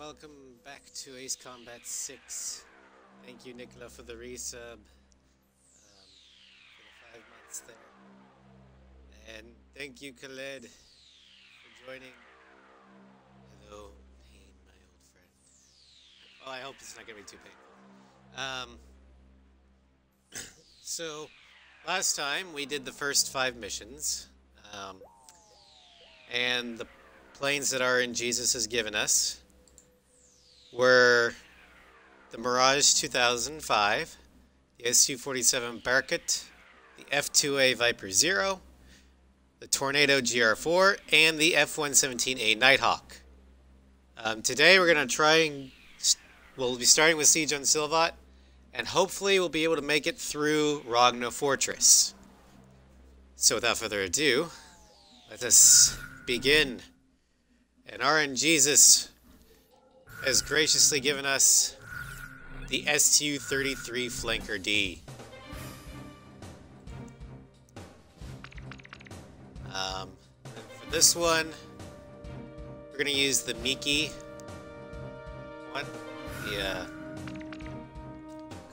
welcome back to Ace Combat 6. Thank you, Nicola, for the resub, for the 5 months there. And thank you, Khaled, for joining. Hello, Pain, my old friend. Oh, I hope it's not going to be too painful. So, last time we did the first 5 missions, and the planes that RNGesus has given us were the Mirage 2005, the SU-47 Barkett, the F-2A Viper Zero, the Tornado GR4, and the F-117A Nighthawk. Today we're going to try and we'll be starting with Siege on Silvat, and hopefully we'll be able to make it through Rogno Fortress. So without further ado, let us begin. And RNGesus has graciously given us the SU-33 Flanker D. For this one, we're going to use the Miki one.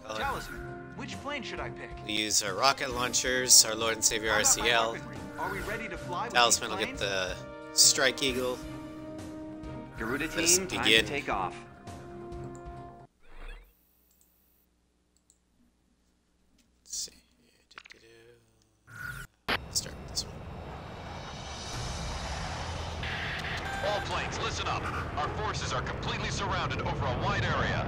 Talisman, which plane should I pick? We use our rocket launchers, our Lord and Savior RCL. Are we ready to fly with Talisman will these get planes? the Strike Eagle. Garuda Let us team, time begin. to take off. Let's see. Let's start with this one. All planes, listen up. Our forces are completely surrounded over a wide area.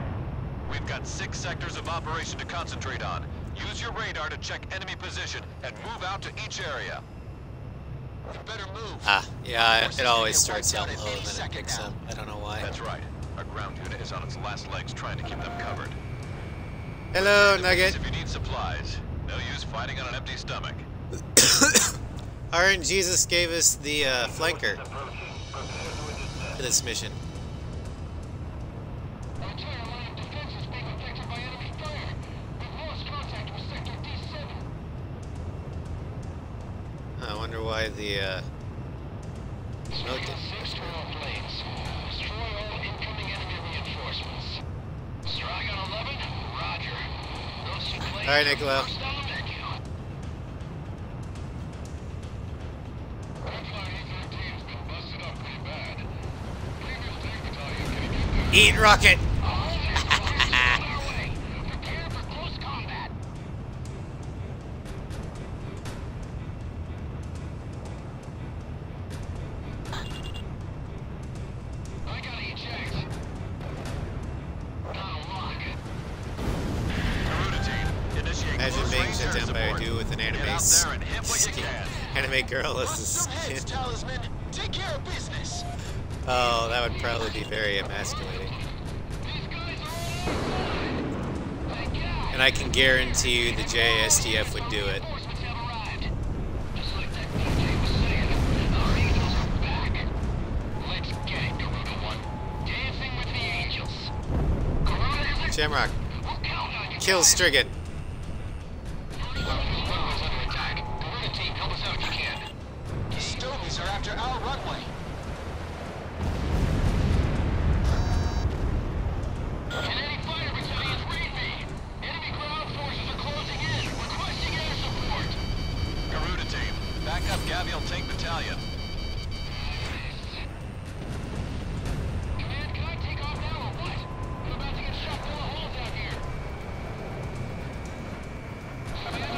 We've got 6 sectors of operation to concentrate on. Use your radar to check enemy position and move out to each area. You better move. Yeah, it always starts out low and then it picks up. I don't know why. That's right. Our ground unit is on its last legs trying to keep them covered. Hello, Nugget. If you need supplies, no use fighting on an empty stomach. RNGesus gave us the flanker for this mission. I wonder why the remote didn't push through. Alright, Nicola. Eat rocket! Imagine being shut down by a dude with an anime skin. Anime girl as a skin. Take care of business. Oh, that would probably be very emasculating. And I can guarantee you the JSDF would do it. Shamrock. Kill Strigan. Stogies are after our runway. Kinetic fire battalions read me. Enemy ground forces are closing in, requesting air support. Garuda team, back up Gavial Tank Battalion. Command, can I take off now or what? I'm about to get shot full of holes out here.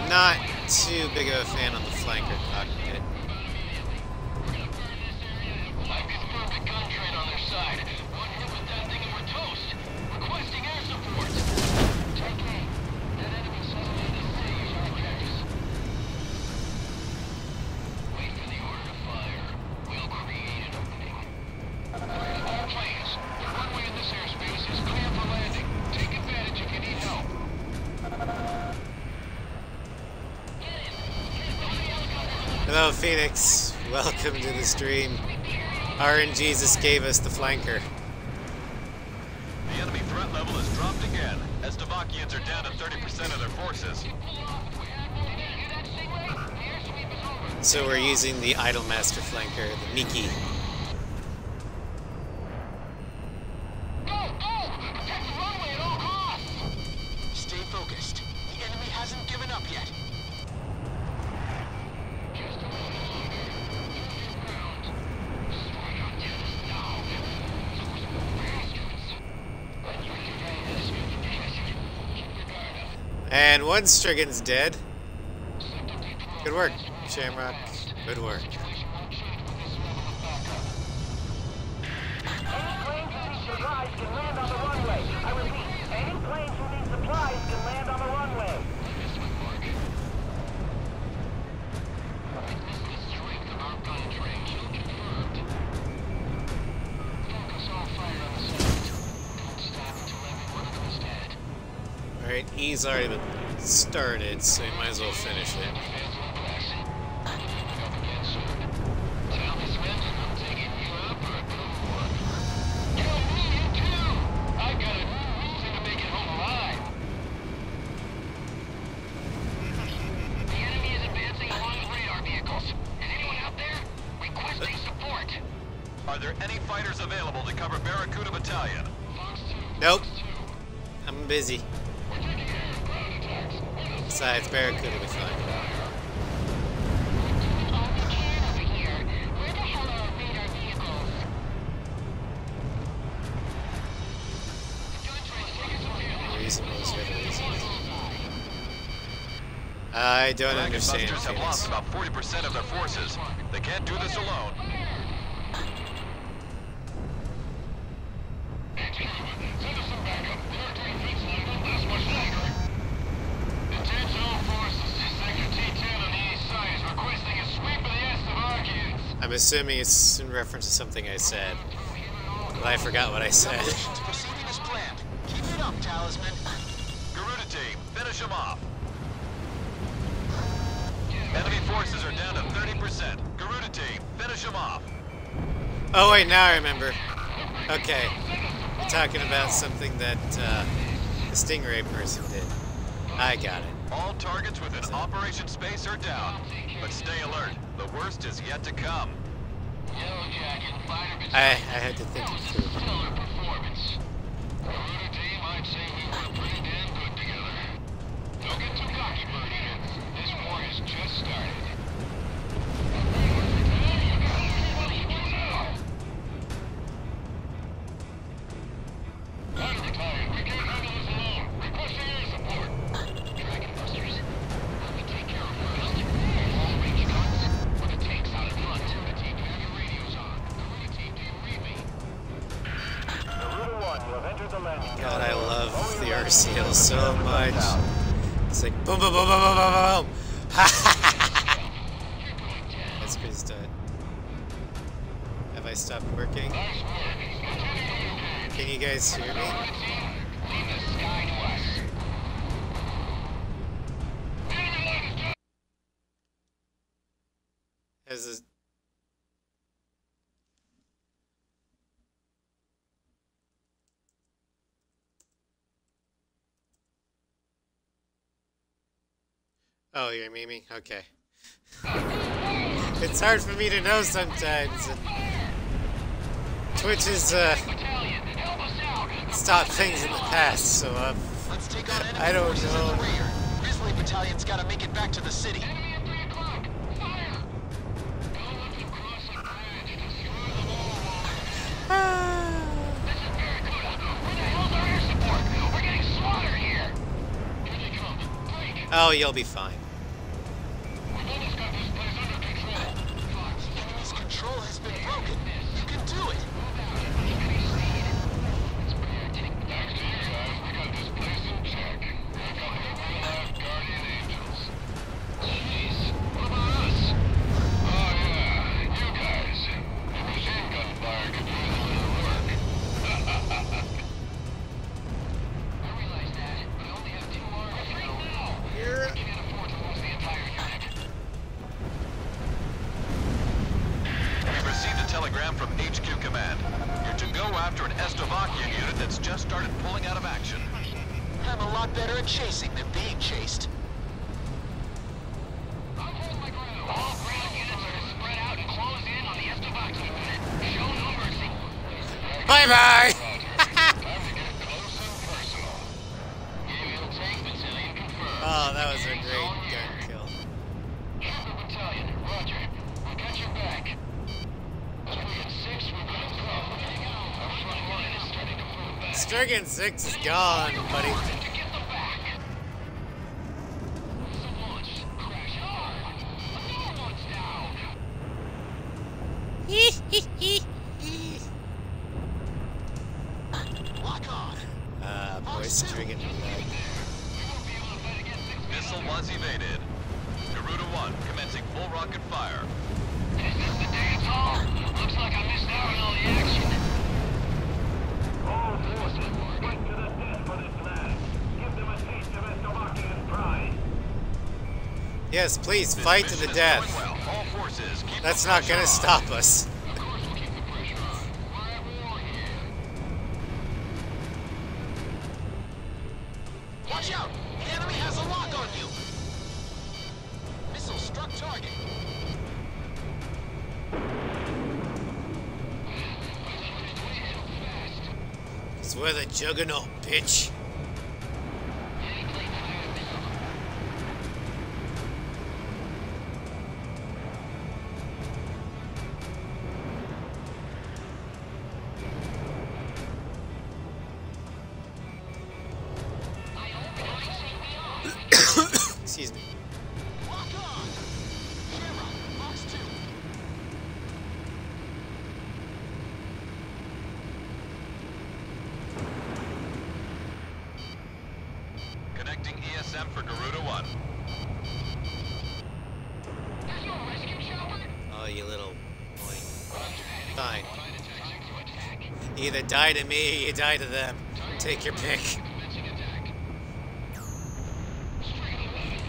Not too big of a fan on the flanker cockpit. I've confirmed a gun trade on their side. One hit with that thing and we're toast. Requesting air support. Take aim. That enemy says we need to save our objectives. Wait for the order to fire. We'll create an opening. All planes, the runway in this airspace is clear for landing. Take advantage if you need help. Hello, Phoenix. Welcome to the stream. RNGesus gave us the flanker. The enemy threat level has dropped again, as Devakians are down to 30% of their forces. So we're using the Idolmaster flanker, the Miki. And one Strigan's dead. Good work, Shamrock. Good work. Any planes who need supplies can land on the runway. I repeat, any planes who need supplies can land on the runway. The strength of our gun train kill confirmed. Focus all fire on the subject. Don't stop until every one of them is dead. Alright, E's already been started, so you might as well finish it. Are there any fighters available to cover Barracuda Battalion? Nope. I'm busy. Besides, Barracuda will be fine. I don't understand. Busters have lost about 40% of their forces. They can't do this alone. I'm assuming it's in reference to something I said. But I forgot what I said. Proceeding as planned. Keep it up, Talisman. Garuda team, finish them off. Enemy forces are down to 30%. Garuda team, finish them off. Oh wait, now I remember. Okay. You're talking about something that the Stingray person did. I got it. All targets within operation space are down. But stay alert. The worst is yet to come. I had to think it through. Stellar performance. Garuda team, I'd say we were pretty damn good together. Don't get too cocky, Birdie. This war has just started. We can't handle this alone. Requesting air support. Dragon Busters. We take care of first. Long range guns. With the tanks out in front. The team, do you have your radios on? Garuda team, do you read me? Garuda 1, you have entered the landing. God, I love the RCL so much. It's like boom, boom, boom, boom, boom, boom, boom. That's pretty stud. Have I stopped working? Can you guys hear me? Has this... Oh, you're Mimi? Okay. It's hard for me to know sometimes. And Twitch has stopped things in the past, so Let's take on enemy I don't forces in know. the rear. Grizzly Battalion's got to make it back to the city. Enemy at 3 o'clock. Fire! This is Barracuda. Where the hell's our air support? We're getting slaughtered here. Here they come. Break. Oh, you'll be fine. We've almost got this place under control. Fox, enemy's control has been broken. You can do it. It's protecting. Thanks to you guys, we got this place in check. We've got the real-life guardian angels. Jeez, what about us? Oh yeah, you guys. The machine gun fire could use a little work. I realize that, but I only have 2 arms now. You're... I can't afford to lose the entire unit. We've received a telegram from HQ Command. You're to go after an Estovakian unit that's just started pulling out of action. I'm a lot better at chasing than being chased. I'll hold my ground. All ground units are to spread out and close in on the Estovaki unit. Show no mercy. Bye-bye! Time to get close and personal. Aerial tank battalion confirmed. Oh, that was a great gun kill. Trooper battalion, roger. We got your back. Strigan 6, we're good to go. Our front line is starting to move back. Strigan 6 is gone, buddy. To get them back. Lock on. Voice triggering lag. Missile was evaded. Garuda 1 commencing full rocket fire. Is this the day it's all? Looks like I missed out on all the action. All forces, fight to the death for this land. Give them a taste of Eslovakian pride. Yes, please, This fight to mission the is death. going well. All forces, keep That's the not pressure gonna on. stop us. Of course we'll keep the pressure on. We're at war here. Watch out! The enemy has a lock on you! Missile struck target. It's where the juggernaut, bitch. Excuse me. Lock on! Shamrock, Fox 2. Connecting ESM for Garuda 1. There's no rescue chopper? Oh, you little boy. Fine. Flight attacks to attack. Either die to me or you die to them. Take your pick. Commencing attack. Straight away.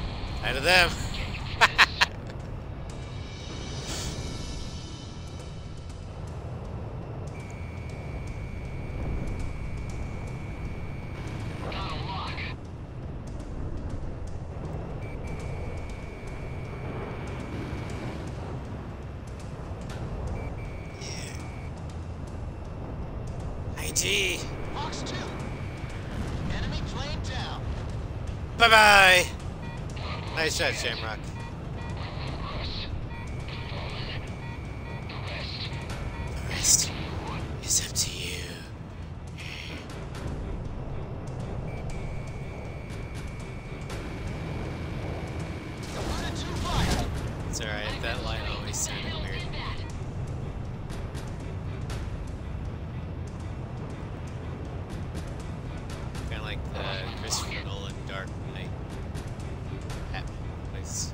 Die to them. Got a lock. IG. Fox 2. Enemy plane down. Bye-bye. Nice shot, Shamrock. The rest is up to you. Garuda 2 fire. It's alright, that line always sounded weird. Kinda like the Christopher Nolan Dark Knight. Batman place.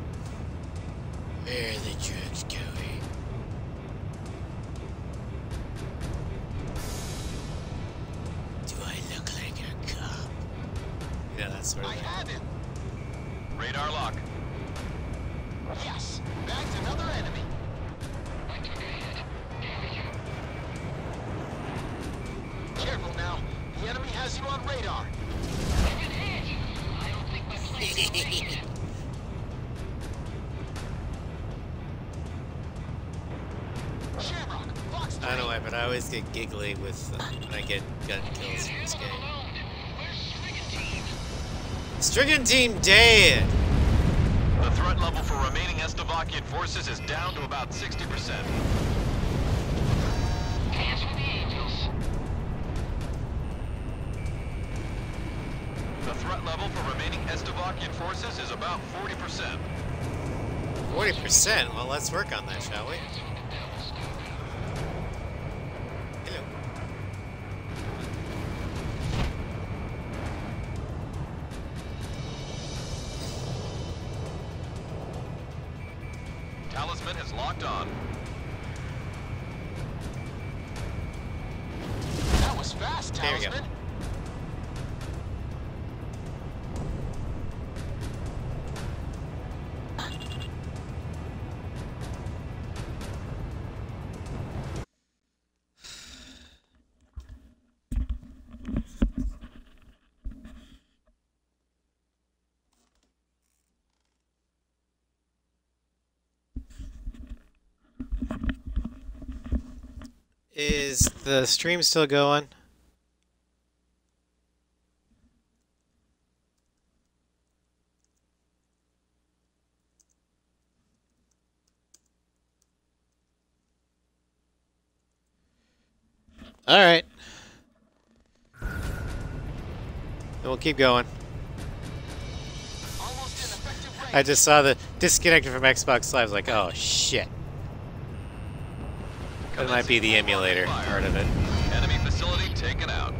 Where are the drugs going? Do I look like a cop? Yeah, that sort of I thing. have him. Radar lock. Yes. Bagged another enemy. I took a hit. Damage. Careful now. The enemy has you on radar. I've been hit. I don't think my plane's gonna make it. Shamrock, Fox 3. I don't know why, but I always get giggly with when I get gun kills in this game. Where's Strigan Strigan Team? Team dead! The threat level for remaining Eslovakian forces is down to about 60%. Dance with the angels. The threat level for remaining Eslovakian forces is about 40%. 40%? Well, let's work on that, shall we? Hello. Talisman is locked on. That was fast, There we go. Talisman. Is the stream still going? All right. And we'll keep going. Almost in effective range. I just saw the disconnected from Xbox Live. I was like, oh shit. That might be the emulator part of it. Enemy facility taken out.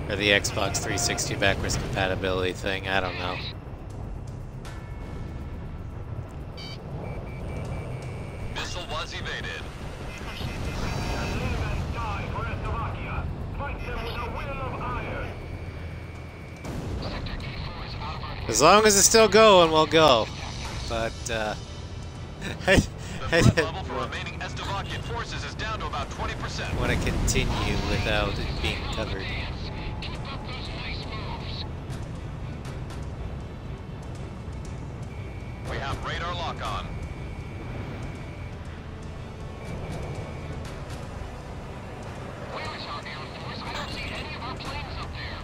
Or the Xbox 360 backwards compatibility thing, I don't know. Missile was evaded. As long as it's still going, we'll go. But, The threat level for remaining Estavakian forces is down to about 20%. want to continue without it being covered. Keep up those nice moves. We have radar lock on. Where is our Air Force? I don't see any of our planes up there.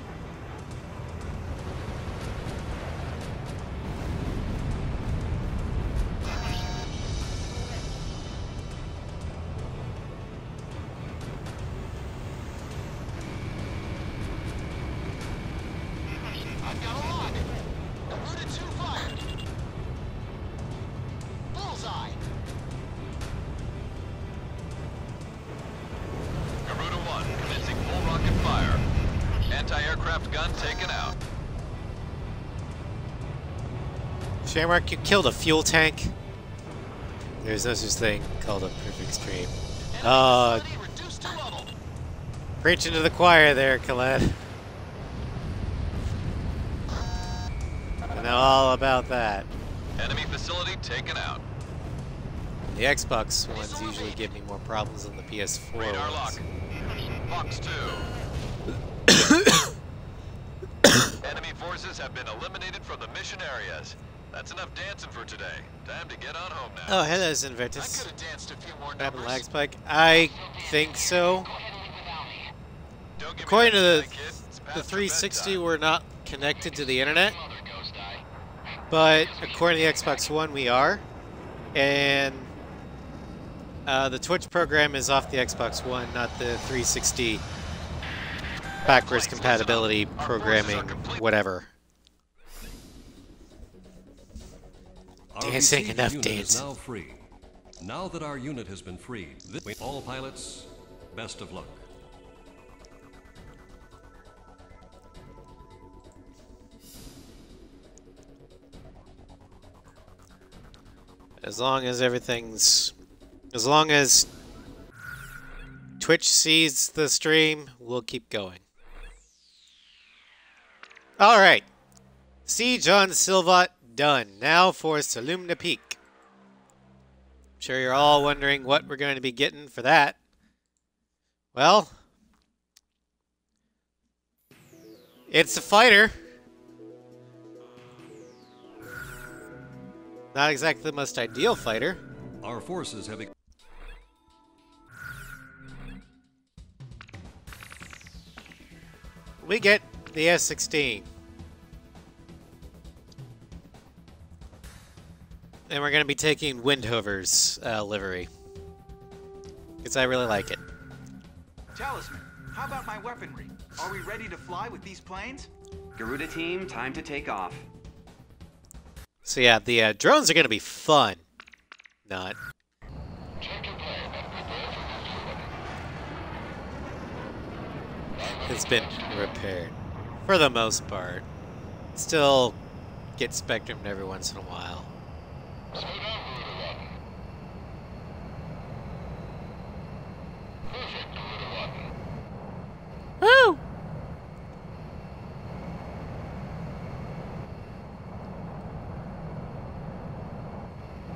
I've got a log. Garuda 2 fired. Bullseye. Garuda 1 commencing full rocket fire. Anti-aircraft gun taken out. Shamrock, you killed a fuel tank? There's no such thing called a perfect stream. Enemy facility reduced to level. Preaching to the choir there, Khaled. I know all about that. Enemy facility taken out. The Xbox ones usually give me more problems than the PS4 Radar lock. ones. Fox 2. Enemy forces have been eliminated from the mission areas. That's enough dancing for today. Time to get on home now. Oh, hello, I Zinvertus. could have danced a few more What happened, numbers. lag spike? I think so. Go ahead and leave without me. Don't give me According to that the kid. It's the past your 360, bedtime. we're not connected to the internet, Mother Ghost Eye. but according to the Xbox One, we are. And the Twitch program is off the Xbox One, not the 360 backwards compatibility programming, whatever. Our Dancing, received enough unit is dancing. now free. Now that our unit has been freed, all pilots, best of luck. As long as Twitch sees the stream, we'll keep going. Alright. Siege on Silvat done. Now for Salumna Peak. I'm sure you're all wondering what we're going to be getting for that. Well, it's a fighter. Not exactly the most ideal fighter. Our forces have We get the S-16. And we're going to be taking Windhover's livery. Because I really like it. Talisman, how about my weaponry? Are we ready to fly with these planes? Garuda team, time to take off. So yeah, the drones are going to be fun. Not. Check your plane and prepare for maneuver. It's been repaired. For the most part. Still get spectrumed every once in a while. Slow down, Garuda 1. Perfect, Garuda 1. Woo!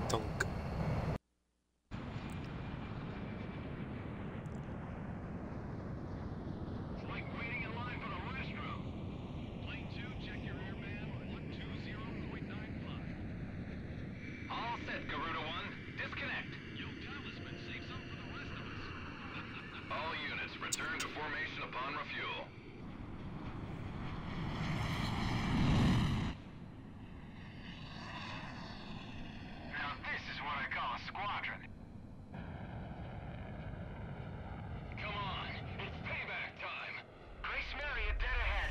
Dunk. It's like waiting in line for the restroom. Plane 2, check your airband 120.95. All set, Garuda 1. Disconnect. Yo, Talisman, save some for the rest of us. All units return to formation upon refuel. Now this is what I call a squadron. Come on, it's payback time. Grace Marriott dead ahead.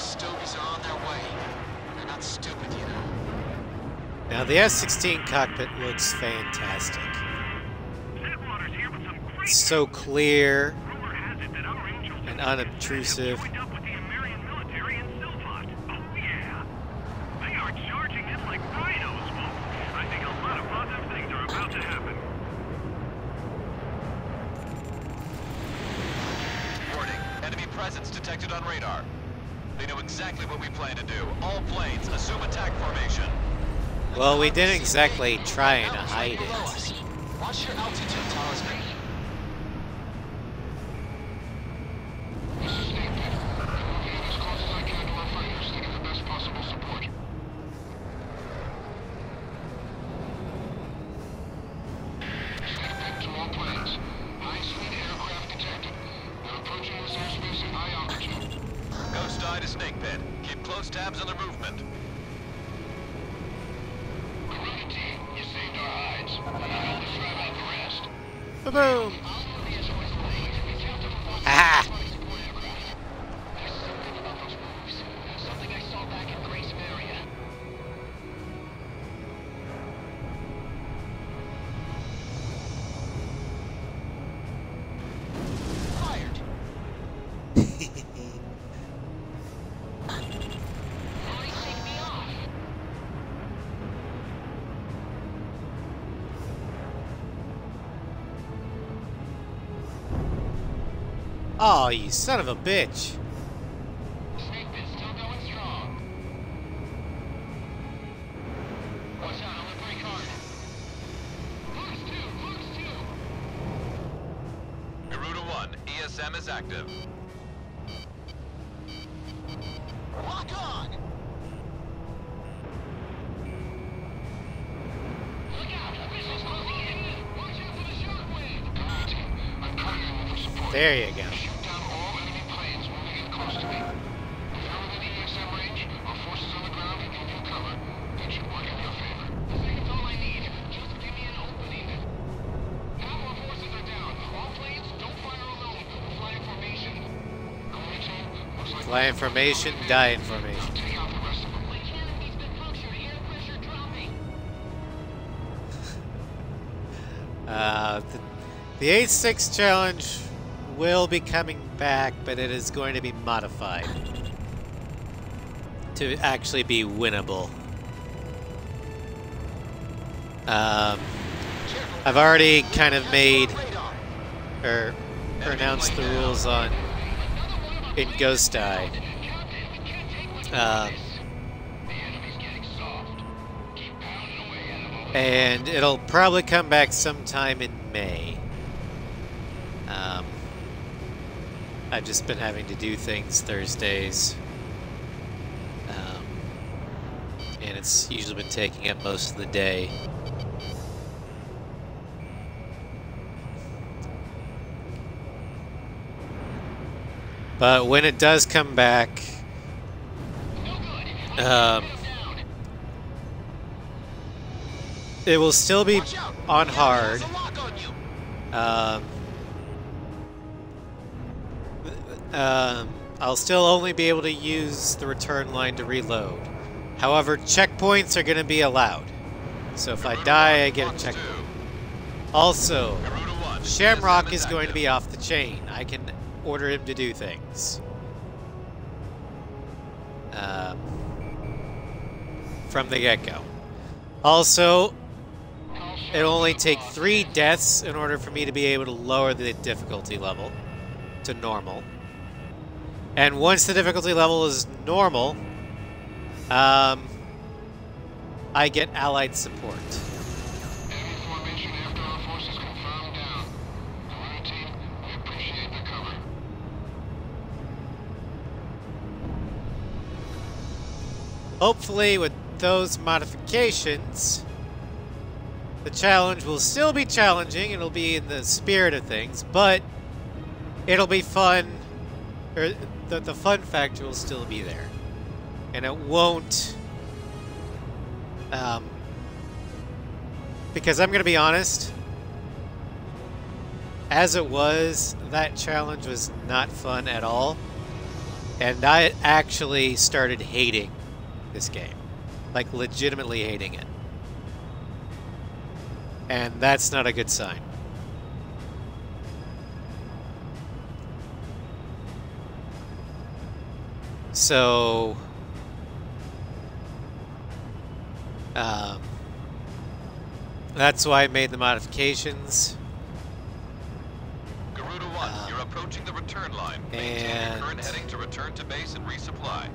Stogies are on their way. They're not stupid, you know. Now the S-16 cockpit looks fantastic. It's so clear and unobtrusive. Warning, enemy presence detected on radar. They know exactly what we plan to do. All planes, assume attack formation. Well, we didn't exactly try and hide Below it. us. Watch your altitude, Talisman. This is Cockpit. I'm moving as close as I can to our fighters to give the best possible support. Cockpit to all planes. High-speed aircraft detected. They're approaching this airspace at high altitude. Ghost Eye to Snake Pit. Keep close tabs on their movement. Corona team, you saved our hides. Now let's drive out the rest. Boom! Ah! There's something about those moves. Something I saw back in Grace Maria. Fired. Racing me off. Oh, you son of a bitch. Snake Pit still going strong. Watch out, I'm gonna brake hard. Close two. Garuda 1, ESM is active. Lock on. Look out, missiles closing in. Watch out for the shockwave. Command team, I'm counting on you for support. There you go. Shoot down all enemy planes moving in close to me. If you're within ESM range, our forces on the ground can give you cover. That should work in your favor. I think it's all I need. Just give me an opening. Half our forces are down. All planes, don't fire alone. Fly in formation. Corona team, looks like Fly in formation, die in formation. take out the rest of them. My cannon's been punctured. Air pressure dropping. The 8-6 challenge will be coming back, but it is going to be modified to actually be winnable. I've already kind of made or announced the rules on in Ghost Eye. And it'll probably come back sometime in May. I've just been having to do things Thursdays. And it's usually been taking up most of the day. But when it does come back, it will still be Watch out. on The enemy hard. has a lock on you. I'll still only be able to use the return line to reload. However, checkpoints are going to be allowed. So if I die, I get a checkpoint. Also, Garuda 1, Shamrock ESM is going to active. be off the chain. I can order him to do things. From the get-go. Also, it'll only take 3 deaths in order for me to be able to lower the difficulty level to normal. And once the difficulty level is normal, I get allied support. Enemy formation after our forces confirmed down. Corona team, we appreciate the cover. Hopefully, with those modifications, the challenge will still be challenging. It'll be in the spirit of things, but it'll be fun. Or the fun factor will still be there, and it won't. Because I'm going to be honest, as it was, that challenge was not fun at all. And I actually started hating this game. Like, legitimately hating it. And that's not a good sign. So... that's why I made the modifications. Garuda 1, you're approaching the return line. Maintain your current heading to return to base and resupply.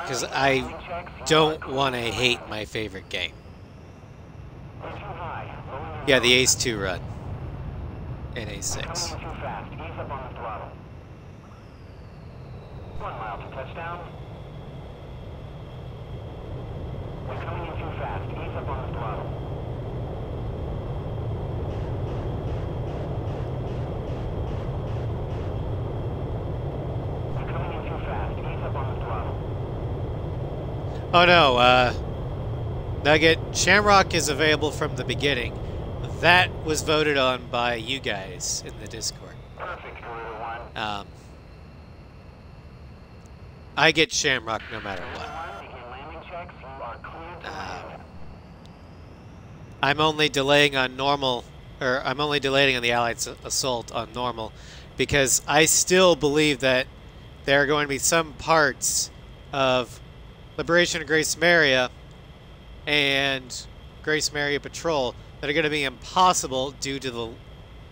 Because I don't want to hate my favorite game. Yeah, the Ace 2 run. And Ace 6. 1 mile to touchdown. We're coming in too fast. Ease up on the throttle. We're coming in too fast. Ease up on the throttle. Oh no, Nugget, Shamrock is available from the beginning. That was voted on by you guys in the Discord. Perfect, Garuda 1. I get Shamrock no matter what. Begin landing checks. You are cleared to land. I'm only delaying on normal, or I'm only delaying on the Allied assault on normal, because I still believe that there are going to be some parts of Liberation of Grace Maria and Grace Maria Patrol that are going to be impossible due to the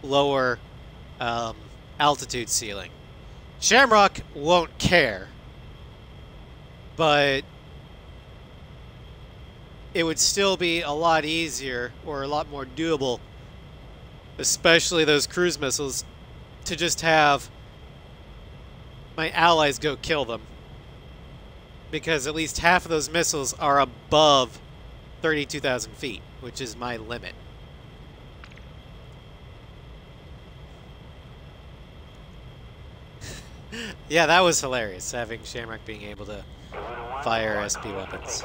lower altitude ceiling. Shamrock won't care, but it would still be a lot easier or a lot more doable, especially those cruise missiles, to just have my allies go kill them. Because at least half of those missiles are above 32,000 feet, which is my limit. Yeah, that was hilarious, having Shamrock being able to fire SP weapons.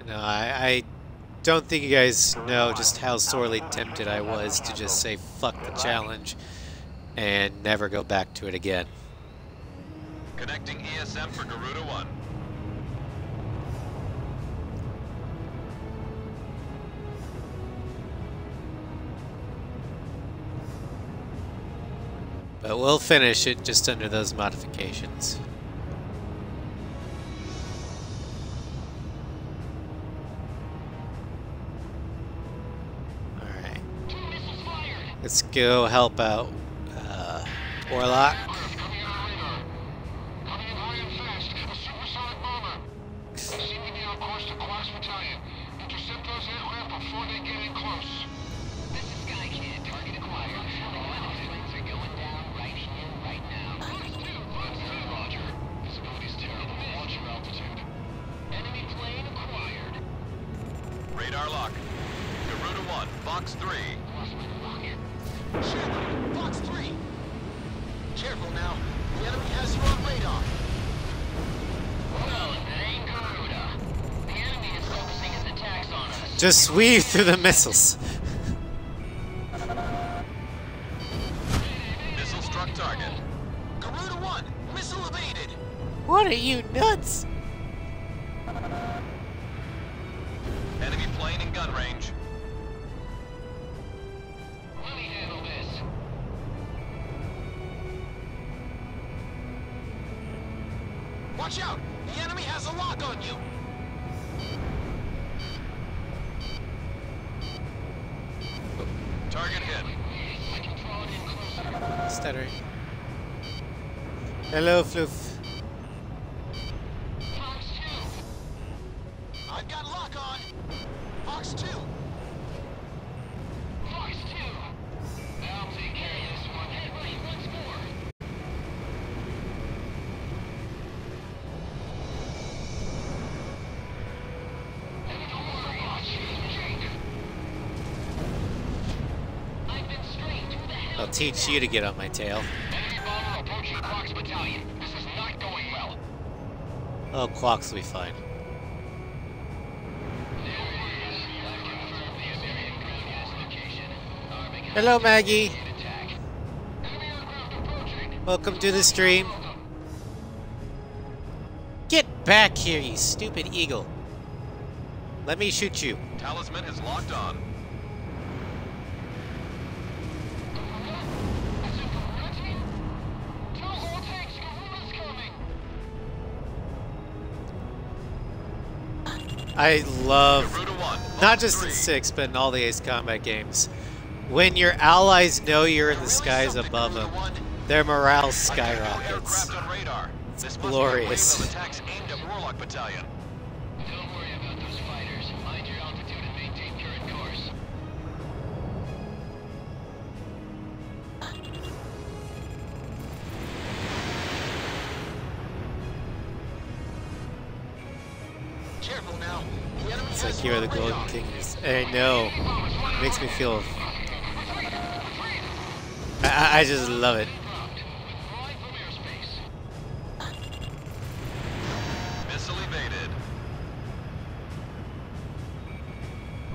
No, I don't think you guys know just how sorely tempted I was to just say fuck the challenge and never go back to it again. Connecting ESM for Garuda 1. But we'll finish it just under those modifications. Alright. Let's go help out Warlock. Coming in high and fast. A supersonic bomber. They seem to be on course to Quark's battalion. Intercept those aircraft before they get in close. This is Sky Kid. Target acquired. Planes are going down right here, right now. Fox 2, Roger. Visibility's terrible. Watch your altitude. Enemy plane acquired. Radar lock. Garuda 1, Fox 3. Lost my rocket. Shamrock, Fox 3. Careful now. The enemy has you on radar. No, it ain't Garuda. The enemy is focusing his attacks on us. Just weave through the missiles. Missile struck target. Garuda 1, missile evaded. What are you, nuts? Enemy plane in gun range. Let me handle this. Watch out. The enemy has a lock on you. Target hit. I can draw it in closer. Stuttering. Hello, Floof. Fox 2. I've got lock on. Fox 2. Fox 2. I'll take care of this one. Hey, wait, once more. And don't worry, I'll change. I'll teach you to get on my tail. Enemy bomber approaching Fox Battalion. This is not going well. Oh, Quox will be fine. Hello, Maggie. Welcome to the stream. Get back here, you stupid eagle. Let me shoot you. Talisman is locked on. I love, Garuda 1, not just in 6, but in all the Ace Combat games, when your allies know you're in the skies above them, their morale skyrockets. aircraft on radar. It's This must be a glorious. wave of attacks aimed at Warlock Battalion. Don't worry about those fighters. Mind your altitude and maintain current course. Careful now. The enemy It's has like you're the you on Golden radar. Kings. I know. It makes me feel... I just love it. Withdrawing from airspace. Missile evaded.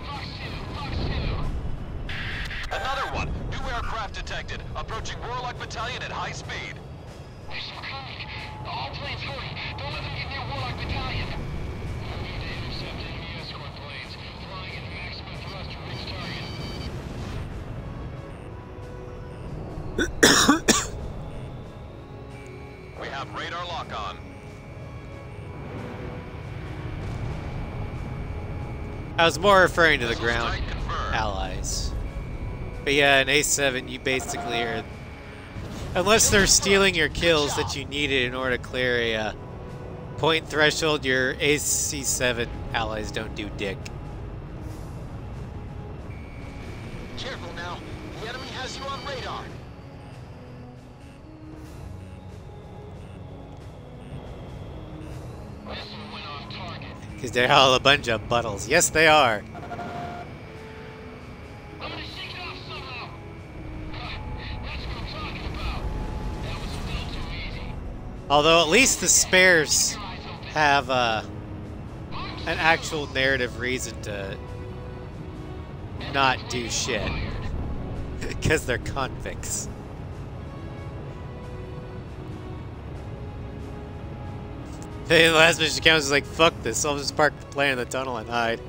Fox 2, Fox 2. Another one. New aircraft detected. Approaching Warlock Battalion at high speed. There's some coming. All planes hurry. Don't let them get near Warlock Battalion. Moving to intercept enemy escort planes. Flying at maximum thrust to reach target. We have radar lock on. I was more referring to the Missile ground strike confirmed. allies. But yeah, in A7, you basically are... Unless they're stealing your kills that you needed in order to clear a point threshold, your AC7 allies don't do dick. Careful now. The enemy has you on radar. Missile went off target. Because they're all a bunch of buttles. Yes, they are. I'm gonna shake it off somehow. That's what I'm talking about. That was still too easy. Although at least the spares have an actual narrative reason to not do shit. Because they're convicts. The last mission counts is like, fuck this, I'll just park the plane in the tunnel and hide.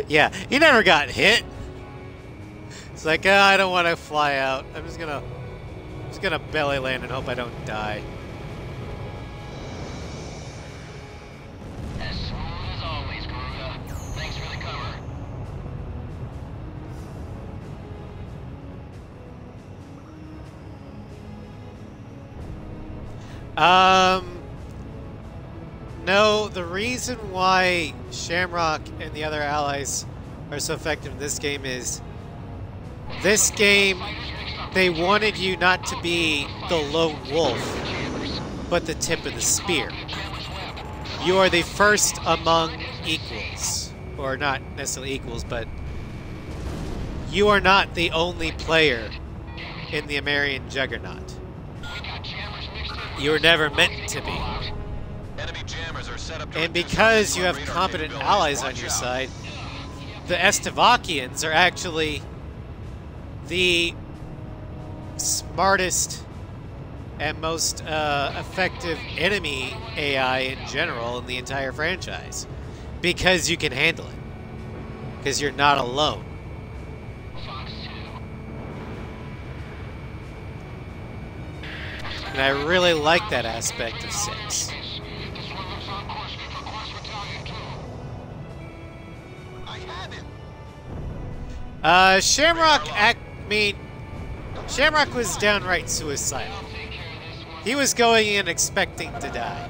Yeah, he never got hit. It's like, I don't want to fly out. I'm just gonna belly land and hope I don't die. As smooth as always, Garuda. Thanks for the cover. No, the reason why Shamrock and the other allies are so effective in this game is this game, they wanted you not to be the lone wolf, but the tip of the spear. You are the first among equals, or not necessarily equals, but you are not the only player in the Amerian Juggernaut. You were never meant to be. Enemy jammers are set up to And reduce because you our have radar competent capabilities. allies on Watch your out. side, the Estevakians are actually the smartest and most effective enemy AI in general in the entire franchise. Because you can handle it. Because you're not alone. Fox 2. And I really like that aspect of 6. This one looks on course for Quest Battalion 2. I have him. Shamrock was downright suicidal. I'll take care of this one. He was going in expecting to die.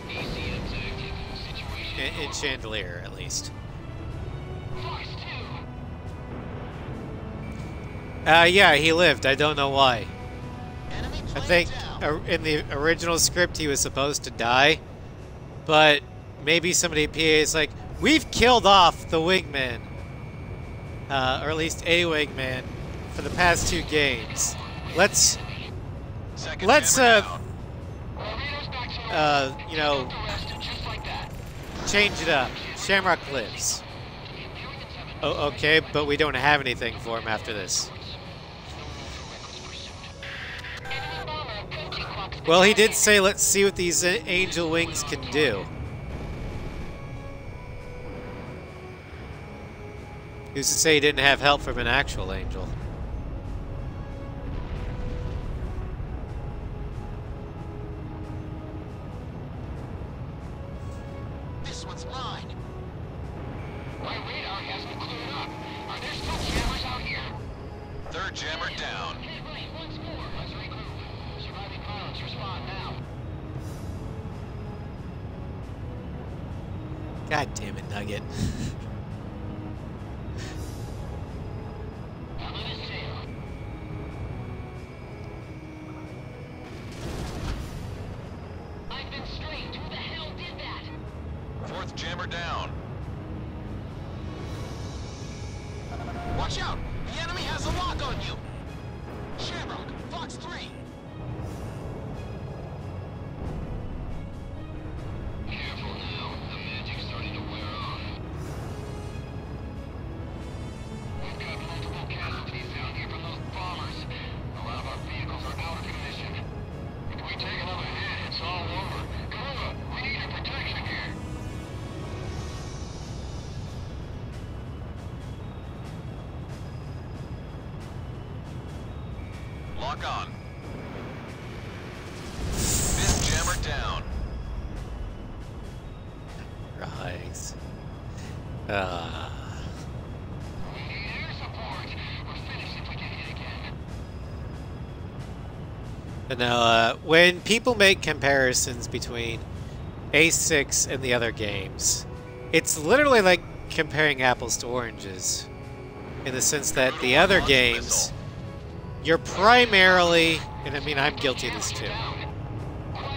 ACM's active. Situation. In Chandelier, at least. Fox 2. Yeah, he lived. I don't know why. Enemy I plane think down. in the original script he was supposed to die, but maybe somebody at PA is like, we've killed off the wingman. or at least a wingman, for the past 2 games. Let's you know, change it up. Shamrock lives. Oh, okay, but we don't have anything for him after this. Well, he did say, let's see what these angel wings can do. Who's to say he didn't have help from an actual angel? This one's mine. My radar hasn't cleared up. Are there still jammers out here? 3rd jammer down. Hey, wait, once more. Let's regroup. Surviving pilots respond now. God damn it, Nugget. Now let us sail. I've been strained. Who the hell did that? 4th jammer down. Watch out! The enemy has a lock on you! Shamrock, Fox 3! Careful now. The magic's starting to wear off. We've got multiple casualties down here from those bombers. A lot of our vehicles are out of commission. If we take another hit, it's all over. Come on, we need your protection here. Lock on. 5th jammer down. Right. We need air support. We're finished if we get hit again. But now, when people make comparisons between A6 and the other games, it's literally like comparing apples to oranges. In the sense that the other games, you're primarily, and I mean I'm guilty of this too,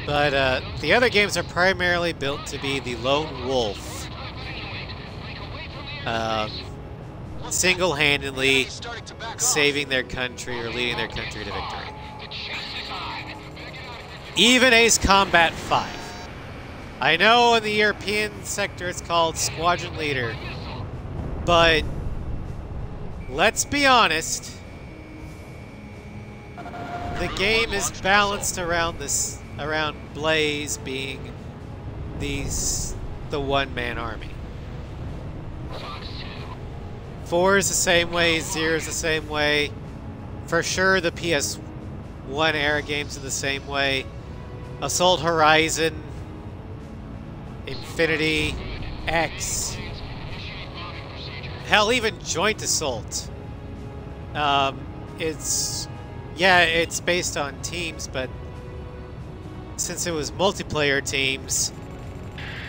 but the other games are primarily built to be the lone wolf, single-handedly saving their country or leading their country to victory. Even Ace Combat 5. I know in the European sector it's called Squadron Leader, but let's be honest, the game is balanced around this, around Blaze being the one-man army. 4 is the same way, 0 is the same way. For sure the PS1 era games are the same way. Assault Horizon, Infinity, X, hell, even Joint Assault. It's based on teams, but since it was multiplayer teams,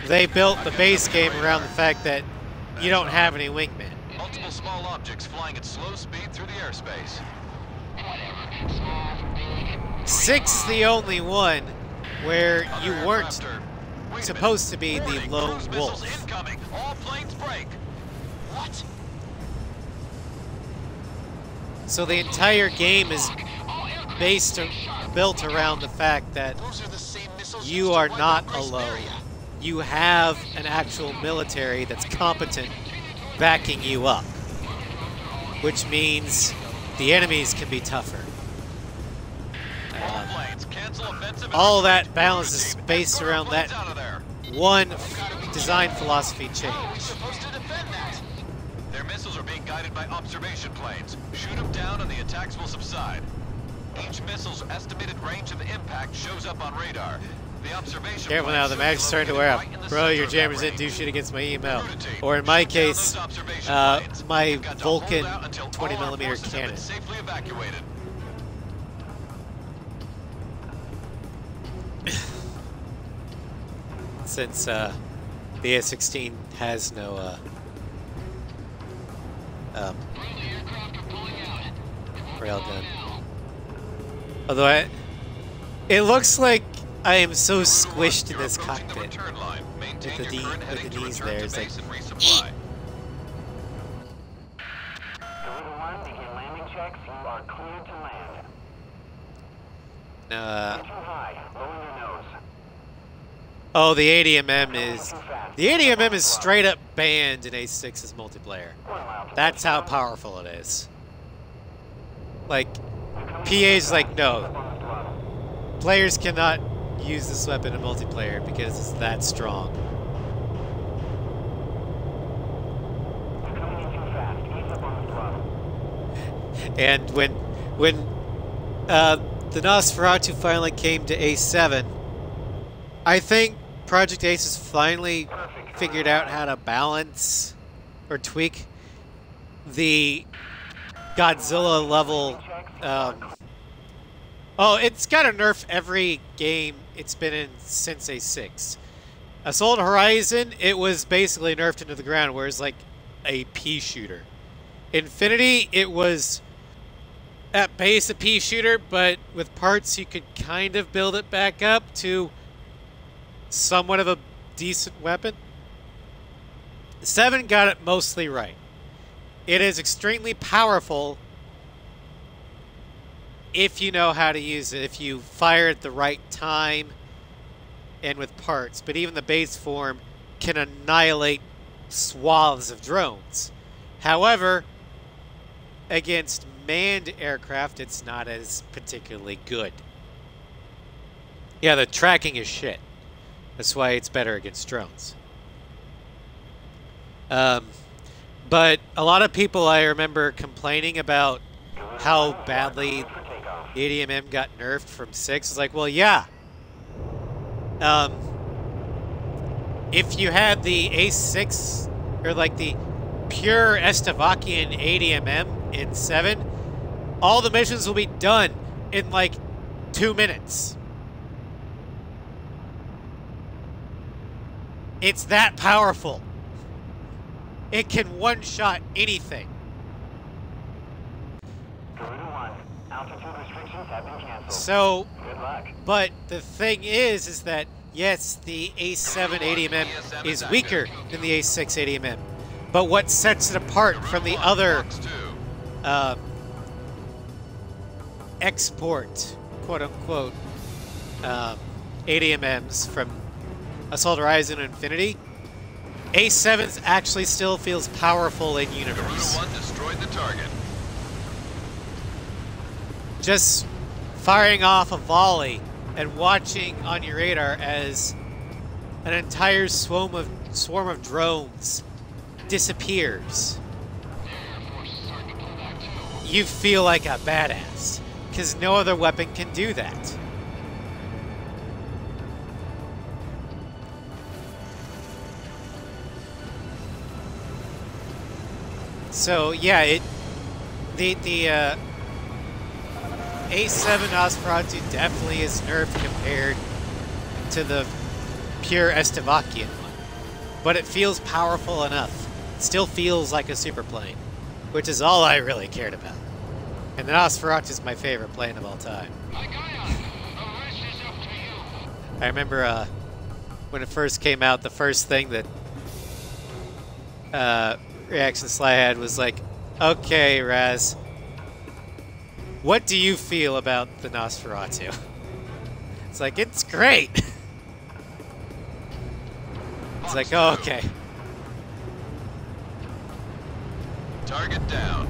they built the base game around the fact that you don't have any wingmen. Multiple small objects flying at slow speed through the airspace. 6 is the only one where you Other weren't aircraft are- Wait a supposed to be minute. the Warning, lone cruise missiles wolf. incoming. All planes break. What? So the entire game is built around the fact that Those are the same missiles you used to are wipe not out Grace alone. Area. You have an actual military that's competent backing you up, which means the enemies can be tougher. All planes, cancel offensive and All that retreat. balance Crew is team, based escort our around planes that out of there. one design philosophy How are we change. supposed to defend that? Their missiles are being guided by observation planes. Shoot them down and the attacks will subside. Each missile's estimated range of impact shows up on radar. The observation Careful planes now, the should be magic's starting to wear located up. right in the Bro, center your of that jammers didn't do range. shit against my email. Crew team, Or in my shoot down case, those observation planes. my We've got to hold Vulcan out until all 20 our millimeter forces have been cannon. safely evacuated. Since the A16 has no railgun. Although it looks like I am so squished in this You're approaching the cockpit. return line. Maintain With the your current with heading the to knees return there, to it's like- base and resupply. are cleared to land. Uh, Too high. Lower your nose. oh, the ADMM is... The ADMM is straight up banned in A6's multiplayer. That's how powerful it is. Like, PA's like, no. Players cannot use this weapon in multiplayer because it's that strong. And when the Nosferatu finally came to A7, I think Project Ace has finally figured out how to balance or tweak the Godzilla level. Oh, it's got a nerf every game it's been in since A6. Assault Horizon, it was basically nerfed into the ground, whereas like a pea shooter. Infinity, it was at base a pea shooter, but with parts you could kind of build it back up to somewhat of a decent weapon. 7 got it mostly right. It is extremely powerful if you know how to use it, if you fire at the right time and with parts. But even the base form can annihilate swaths of drones. However, against manned aircraft, it's not as particularly good. Yeah, the tracking is shit. That's why it's better against drones. But a lot of people I remember complaining about how badly ADMM got nerfed from 6. It's like, well, yeah. If you had the A6, or like the pure Estevakian ADMM in 7, all the missions will be done in like 2 minutes. It's that powerful. It can one-shot anything. So, but the thing is that, yes, the A7 ADMM is weaker than the A6 ADMM. But what sets it apart from the other export, quote-unquote, ADMMs from Assault Horizon and Infinity, A7 actually still feels powerful in universe. One destroyed the target. Just firing off a volley and watching on your radar as an entire swarm of drones disappears. You feel like a badass, because no other weapon can do that. So yeah, the A7 Nosferatu definitely is nerfed compared to the pure Estevakian one, but it feels powerful enough. It still feels like a super plane, which is all I really cared about. And the Nosferatu is my favorite plane of all time. I remember when it first came out, the first thing that Reaction Sly had was like, okay, Raz, what do you feel about the Nosferatu? It's like, it's great. It's like, oh, okay. Target down.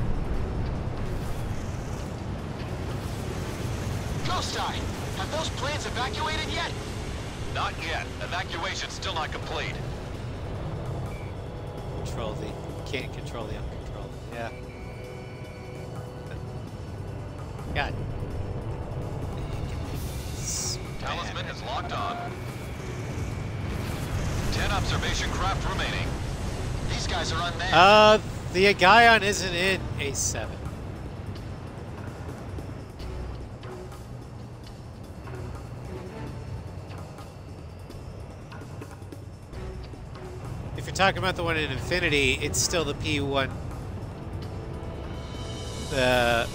Ghost Eye, have those planes evacuated yet? Not yet. Evacuation's still not complete. Control the... Can't control the uncontrolled. Yeah. God. Talisman is locked on. 10 observation craft remaining. These guys are unmanned. The Agaion isn't in A7. If you're talking about the one in Infinity, it's still the P1. The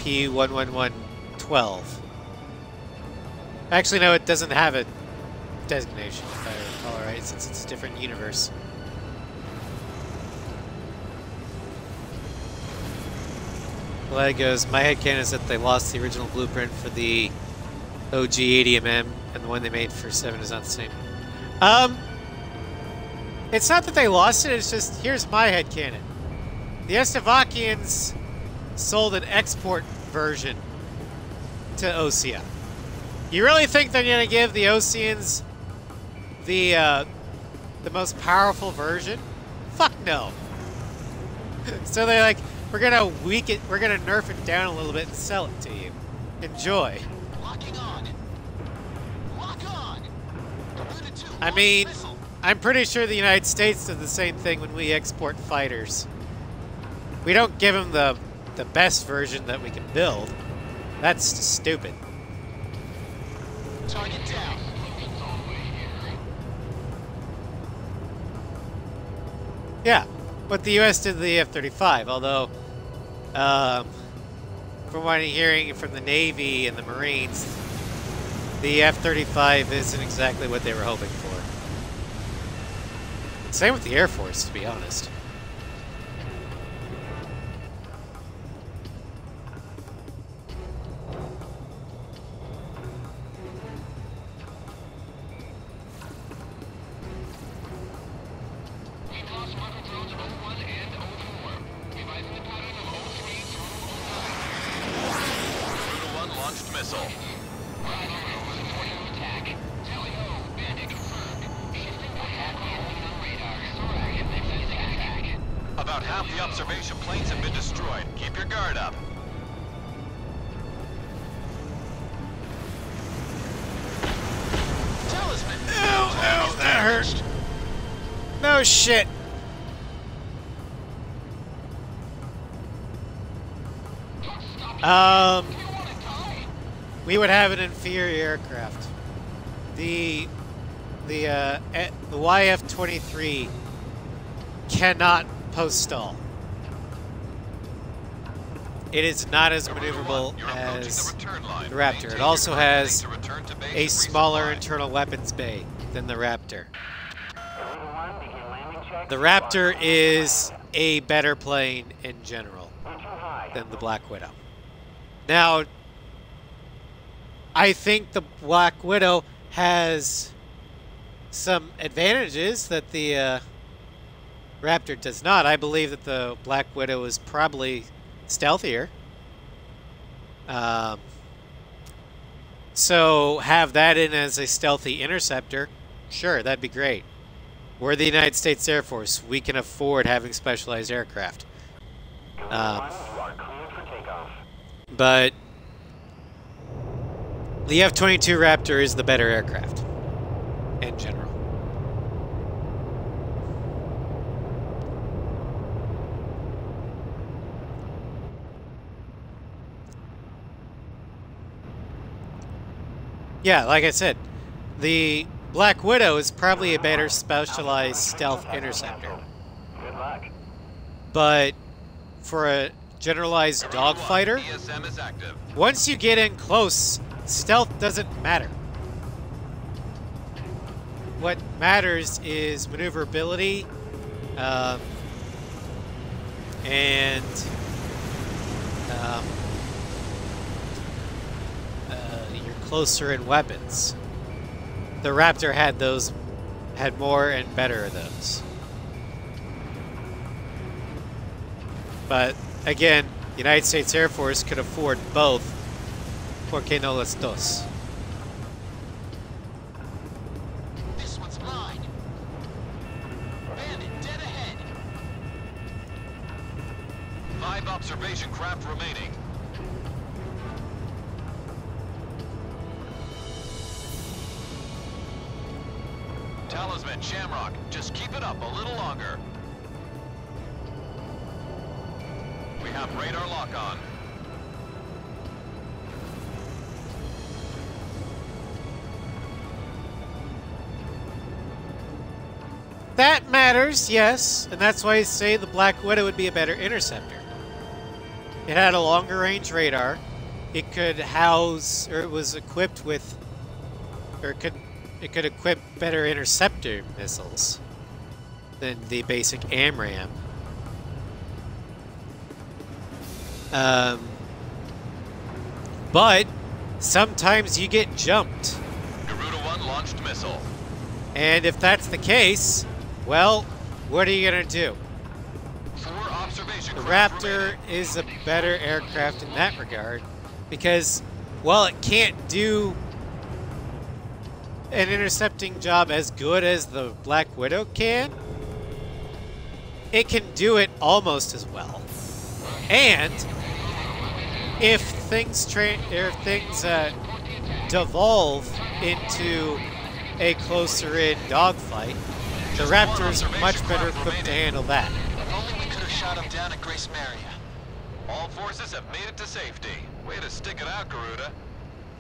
P11112. Actually, no, it doesn't have a designation, if I recall right, since it's a different universe. Well, goes, my headcanon is that they lost the original blueprint for the OG 80mm, and the one they made for 7 is not the same. It's not that they lost it, it's just, here's my headcanon. The Slovakians sold an export version to Osea. You really think they're going to give the Oseans the most powerful version? Fuck no. So they're like, we're gonna nerf it down a little bit and sell it to you. Enjoy. Locking on. Lock on. Bermuda 2, I mean, I'm pretty sure the United States does the same thing when we export fighters. We don't give them the best version that we can build. That's stupid. target down. Yeah, but the U.S. did the F-35, although, from what I'm hearing from the Navy and the Marines, the F-35 isn't exactly what they were hoping for. Same with the Air Force, to be honest. About half the observation planes have been destroyed. Keep your guard up. Talisman. Ow, that hurt. No shit. We would have an inferior aircraft. The YF-23 cannot post-stall. It is not as maneuverable as the Raptor. It also has a smaller internal weapons bay than the Raptor. The Raptor is a better plane in general than the Black Widow. Now, I think the Black Widow has some advantages that the Raptor does not. I believe that the Black Widow is probably stealthier. So have that in as a stealthy interceptor. Sure, that'd be great. We're the United States Air Force. We can afford having specialized aircraft. But the F-22 Raptor is the better aircraft in general. Yeah, like I said, the Black Widow is probably a better specialized stealth interceptor. Good luck. But for a generalized dogfighter, ESM is active. once you get in close, stealth doesn't matter. What matters is maneuverability, and you're closer in weapons. The Raptor had more and better of those. But again, the United States Air Force could afford both. ¿Por qué no los dos? This one's mine. Bandit dead ahead. 5 observation craft remaining. Talisman, Shamrock, just keep it up a little longer. We have radar lock on. That matters, yes, and that's why I say the Black Widow would be a better interceptor. It had a longer range radar. It could house, or it was equipped with, or it could equip better interceptor missiles than the basic AMRAAM. Um, but sometimes you get jumped. Garuda 1 launched missile. And if that's the case, well, what are you going to do? 4 observation The craft Raptor remaining. is a better aircraft in that regard because, while it can't do an intercepting job as good as the Black Widow can, it can do it almost as well. And if things devolve into a closer-in dogfight, the Raptor is much better equipped to handle that. If only we could have shot him down at Grace Maria. All forces have made it to safety. Way to stick it out, Garuda.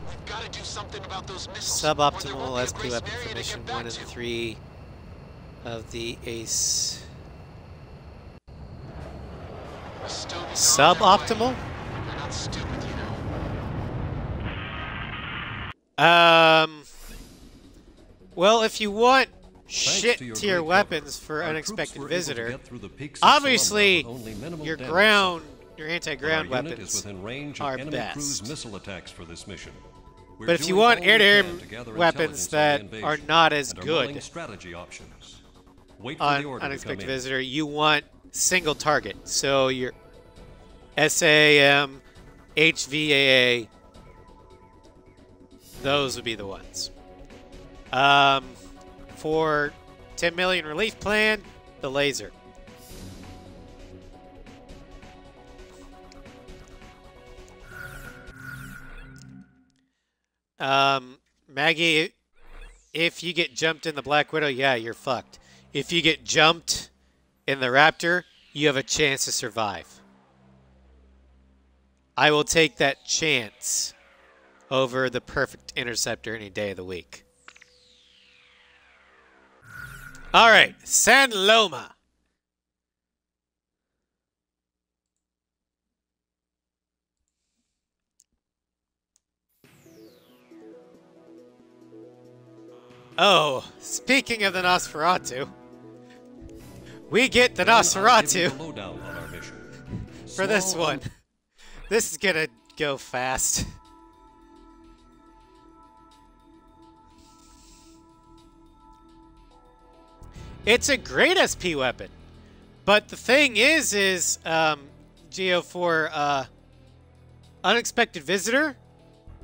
We've got to do something about those missiles. Suboptimal Or there won't be a SP Grace weapon Maria for to mission get back 1 of to. 3 of the ACE. The Stogies are on their way. Suboptimal? They're not stupid, you know. Well, if you want Thanks shit to your tier great weapons cover, for our unexpected troops were able to visitor, get through the peaks of obviously Columbia with only minimal your damage. your But anti-ground our unit weapons is within range are of enemy best. cruise missile attacks for this mission. We're But if you doing want all we air-to-air can to gather weapons intelligence on that the are invasion not as and are good mulling strategy options. Wait for on the order to come unexpected in. visitor, you want single target. So your SAM, HVAA, those would be the ones. For 10 million relief plan, the laser. Maggie, if you get jumped in the Black Widow, yeah, you're fucked. If you get jumped in the Raptor, you have a chance to survive. I will take that chance over the perfect interceptor any day of the week. All right, San Loma. Oh, speaking of the Nosferatu, we get the Then I'll give you Nosferatu the lowdown on our mission. for this Small one. This is gonna go fast. It's a great SP weapon, but the thing is Geo, for Unexpected Visitor,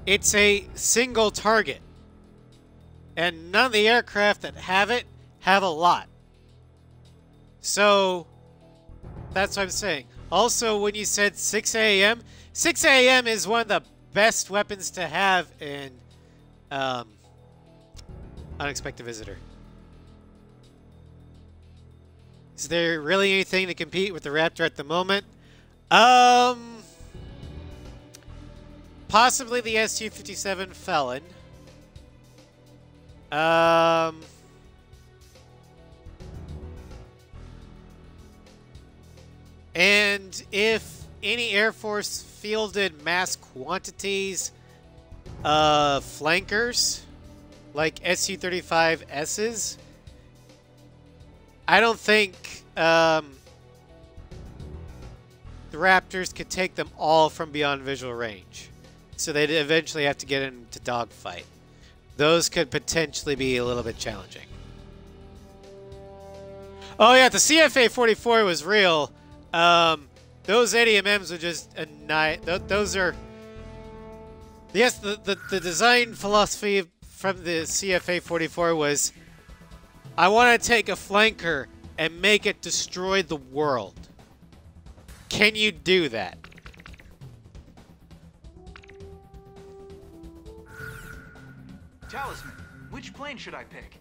it's a single target. And none of the aircraft that have it have a lot. So, that's what I'm saying. Also, when you said 6 a.m., 6 a.m. is one of the best weapons to have in Unexpected Visitor. Is there really anything to compete with the Raptor at the moment? Possibly the Su-57 Felon. And if any Air Force fielded mass quantities of flankers, like Su-35Ss, I don't think the Raptors could take them all from beyond visual range. So they'd eventually have to get into dogfight. Those could potentially be a little bit challenging. Oh yeah, the CFA-44 was real. Those ADMMs are just a night. Those are... Yes, the design philosophy from the CFA-44 was, I want to take a flanker and make it destroy the world. Can you do that? Talisman, which plane should I pick?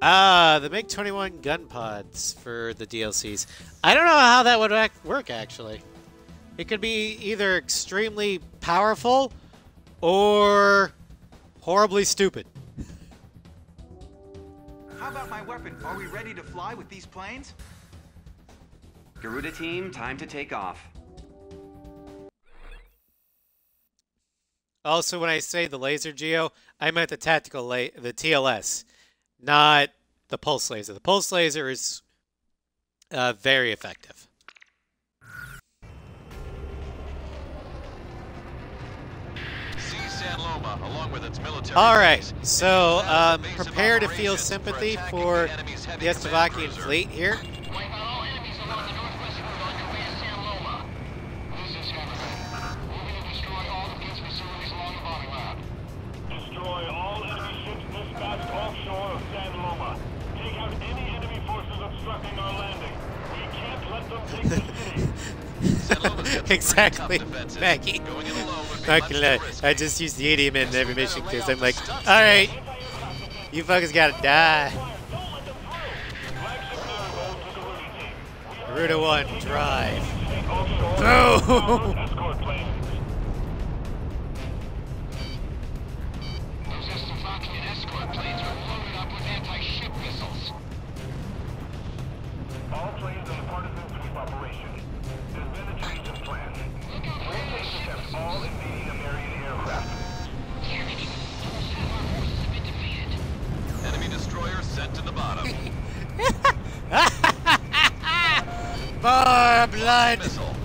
The MiG-21 gun pods for the DLCs. I don't know how that would work, actually. It could be either extremely powerful or horribly stupid. How about my weapon? Are we ready to fly with these planes? Garuda team, time to take off. Also, when I say the laser geo, I meant the tactical the TLS, not the pulse laser. The pulse laser is very effective. along with its military All right, base. so That is the base of prepare to feel operations sympathy attacking for the enemy's heavy the command Slovakian cruiser. fleet here. Wipe out all enemies along the northwest route on your way to San Loma. This is Government. Moving to destroy all defense facilities along the bombing route. Destroy all enemy ships dispatched offshore of San Loma. Take out any enemy forces obstructing our landing. We can't let them take the city. San Loma's got some pretty Exactly, tough defenses. Maggie. Going in alone would be Not much gonna too lie, risky. I just use the idiom in every mission because I'm like, Stunts all right, Anti-aircraft defense. you fuckers gotta die. Fire. Don't let them through. Flagship Marigold to the Rudy team. Ruta 1, drive. Offshore. Boom! Escort planes. Those Slovakian escort planes are loaded up with anti-ship missiles. All planes in the partisan sweep operation. There's been a change in plan. Look out for Intercept all invading American aircraft. Damn it. Almost half our forces have been defeated. Enemy destroyer sent to the bottom. More blood! Missile.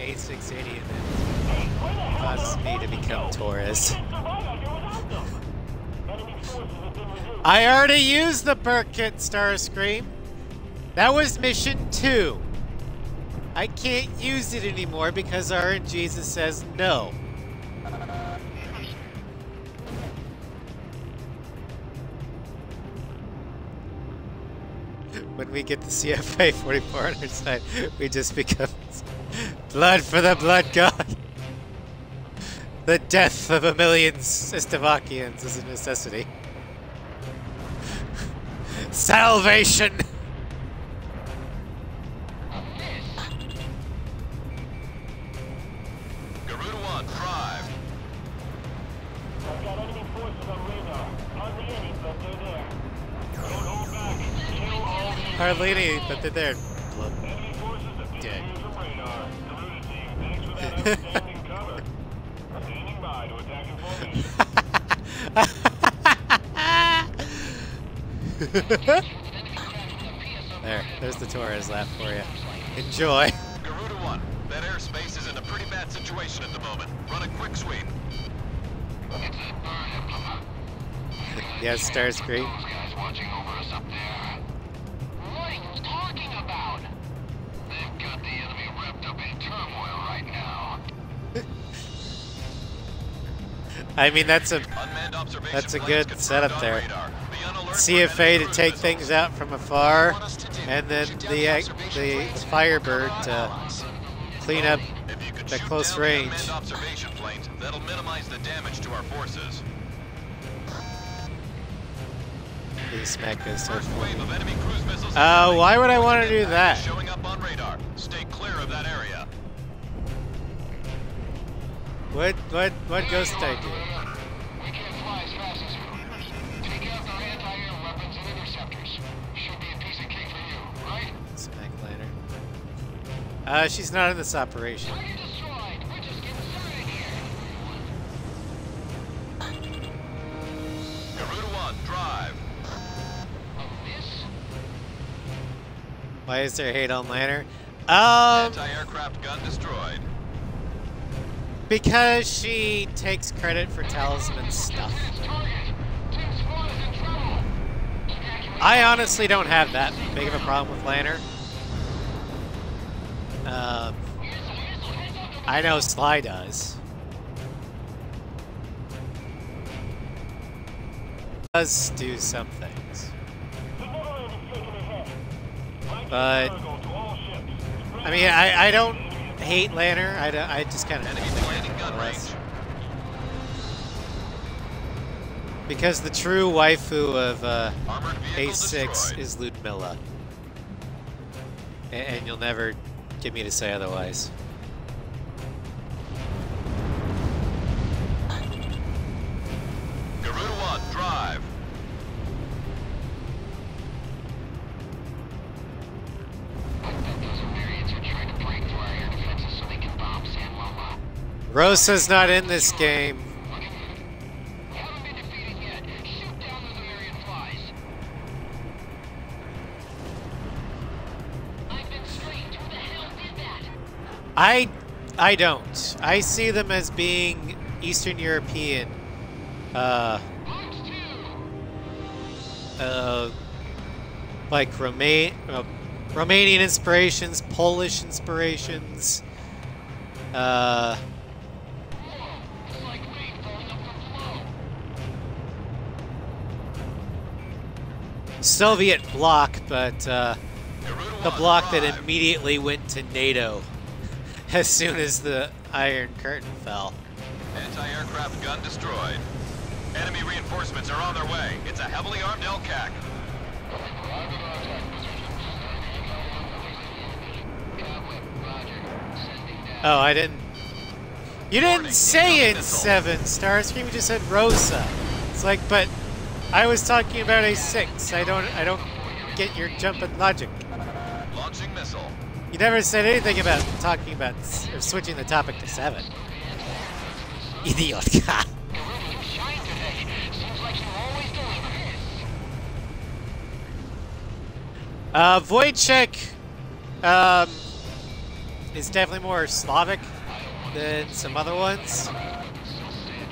A680 and then causes me to become Taurus. I already used the Burkett Starscream. That was mission 2. I can't use it anymore because RNGesus says no. When we get the CFA 44 on our side, we just become blood for the blood god. The death of a million Slovakians is a necessity. Salvation! Garuda 1, drive. I've got enemy forces on radar. Hardly any, but they're there. Don't hold back. Kill all the Hardly any, but they're there. enemy forces have been Dead. cleared from radar. Garuda team, thanks for that outstanding cover. Standing by to attack in formation. There's the Torres laugh for you. Enjoy. Garuda 1, that airspace is in a pretty bad situation at the moment. Run a quick sweep. Yes, Starscream. Those guys watching over us up there. What are you talking about? They've got the enemy wrapped up in turmoil right now. I mean, that's a Unmanned observation That's a planes good confirmed setup on there. radar. Be on alert for CFA enemy to cruise take missiles. things out from afar, and then the Firebird to clean up If you could the shoot close down range. the unmanned observation planes, that'll minimize the damage to our forces. the smack goes so First far. wave of enemy cruise missiles. Why would I want to do that? Showing up on radar. Stay clear of that area. What ghost I do? We can't fly as fast as you. Take out their anti-air weapons and interceptors. Should be a piece of cake for you, right? Smack later. She's not in this operation. Target destroyed. We're just getting started here. Garuda 1, drive. This? Why is there hate on Lanner? Anti-aircraft gun destroyed. Because she takes credit for Talisman stuff. Target. Team Spawn is in trouble. I honestly don't have that big of a problem with Lanner. I know Sly does. Does do some things. But I mean, I don't hate Lanner. I just kind of Enemies landing gun range. because the true waifu of Armored vehicle A6 destroyed. is Ludmilla, and you'll never get me to say otherwise. Garuda 1, drive. I bet those Americans are trying to break through our air defenses so they can bomb San Loma. Rosa's not in this game. Haven't been defeated yet. Shoot down those American flies. I don't. I see them as being Eastern European. Like Romanian inspirations, Polish inspirations. Soviet bloc, but the bloc that immediately went to NATO as soon as the Iron Curtain fell. Anti-aircraft gun destroyed. Enemy reinforcements are on their way. It's a heavily armed LCAC. Oh, I didn't. You didn't say in 7, Starscream. You just said Rosa. It's like, but I was talking about a 6. I don't get your jumping logic. Launching missile. You never said anything about talking about or switching the topic to 7. Idiot. Wojciech is definitely more Slavic than some other ones.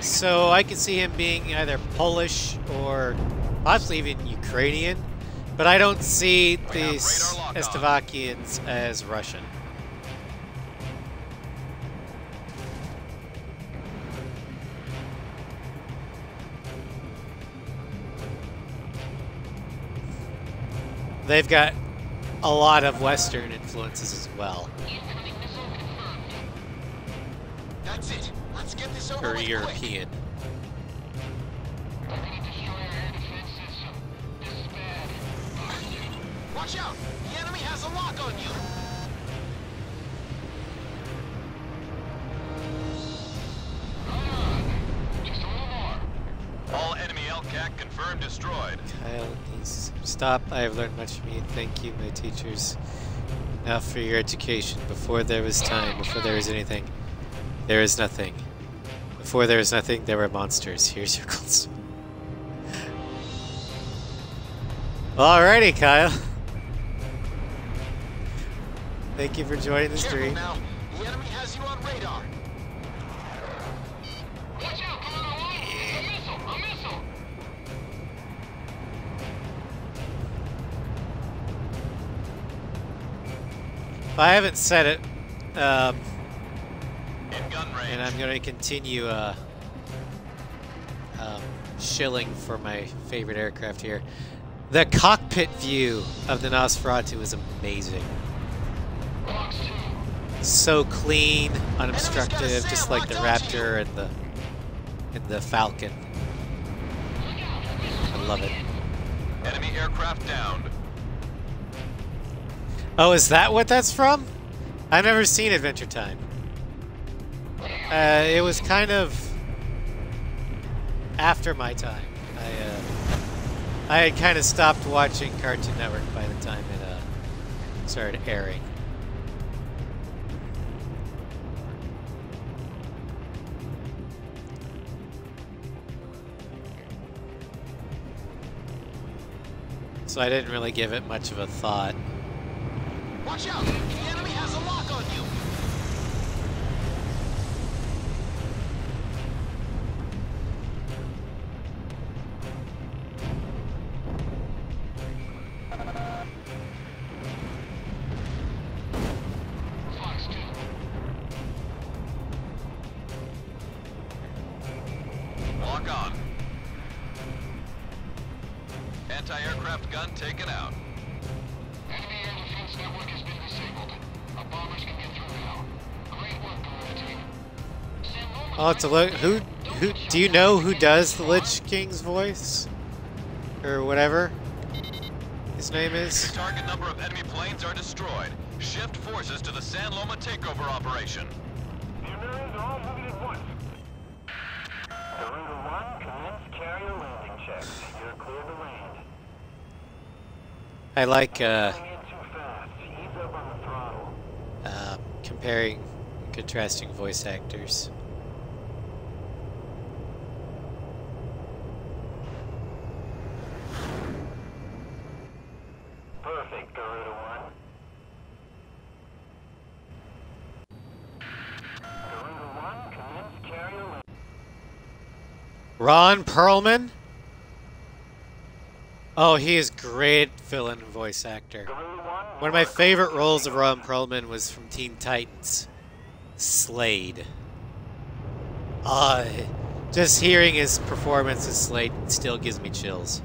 So I could see him being either Polish or possibly even Ukrainian. But I don't see the Slovakians as Russian. They've got a lot of Western influences as well. That's it. Let's get this over Or with European. Watch out! The enemy has a lock on you! Just a little more. All enemy LCAC confirmed destroyed. Kyle, please stop. I have learned much from you. Thank you, my teachers. Now for your education. Before there was time, before there was anything, there is nothing. Before there was nothing, there were monsters. Here's your gold sword. Alrighty, Kyle. Thank you for joining the stream. Now. The enemy has you on radar. Watch out, Commander One! A missile! A missile! If I haven't said it, In gun range. and I'm going to continue shilling for my favorite aircraft here. The cockpit view of the Nosferatu is amazing. So clean, unobstructed, just like the Raptor and the Falcon. I love it. Enemy aircraft downed. Oh, is that what that's from? I've never seen Adventure Time. It was kind of after my time. I had kind of stopped watching Cartoon Network by the time it started airing. So I didn't really give it much of a thought. Watch out! The enemy has a lock on you! Lock on. Anti-aircraft gun taken out. Enemy air defense network has been disabled. Our bombers can get through now. Great work, Guerrilla Team. I'll have to look. Who do you know who does the Lich King's voice? Or whatever his name The is? target number of enemy planes are destroyed. Shift forces to the San Loma takeover operation. The Americans are all moving at once. Garuda 1, commence carrier landing checks. You're clear to land. I like Coming in too fast. Ease up on the throttle. comparing and contrasting voice actors. Perfect, Garuda 1. Ron Perlman? Oh, he is great villain voice actor. One of my favorite roles of Ron Perlman was from Teen Titans. Slade. Just hearing his performance as Slade still gives me chills.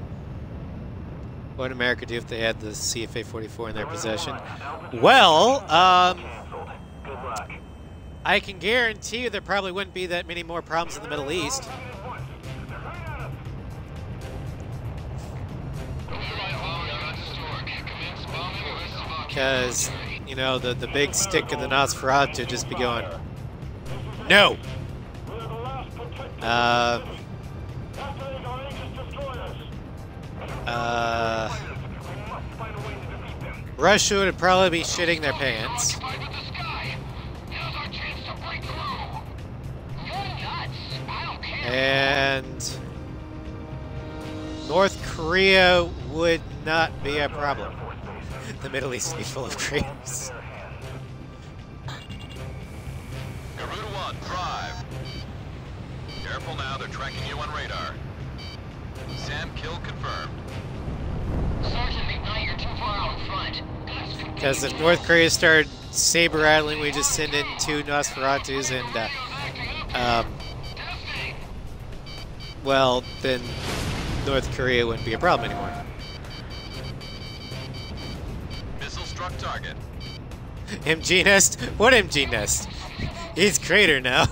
What would America do if they had the CFA-44 in their possession? Well, I can guarantee you there probably wouldn't be that many more problems in the Middle East. Because, you know, the big stick of the Nosferatu would just be going, no! Russia would probably be shitting their pants. And North Korea would not be a problem. The Middle East would be full of traitors. Garuda 1, drive. Careful now, they're tracking you on radar. Sam kill confirmed. Sergeant McKnight, you're too far out in front. Because if North Korea started saber rattling, we just send in 2 Nosferatus and, well, then North Korea wouldn't be a problem anymore. Missile struck target. MG Nest? What MG Nest? He's Crater now.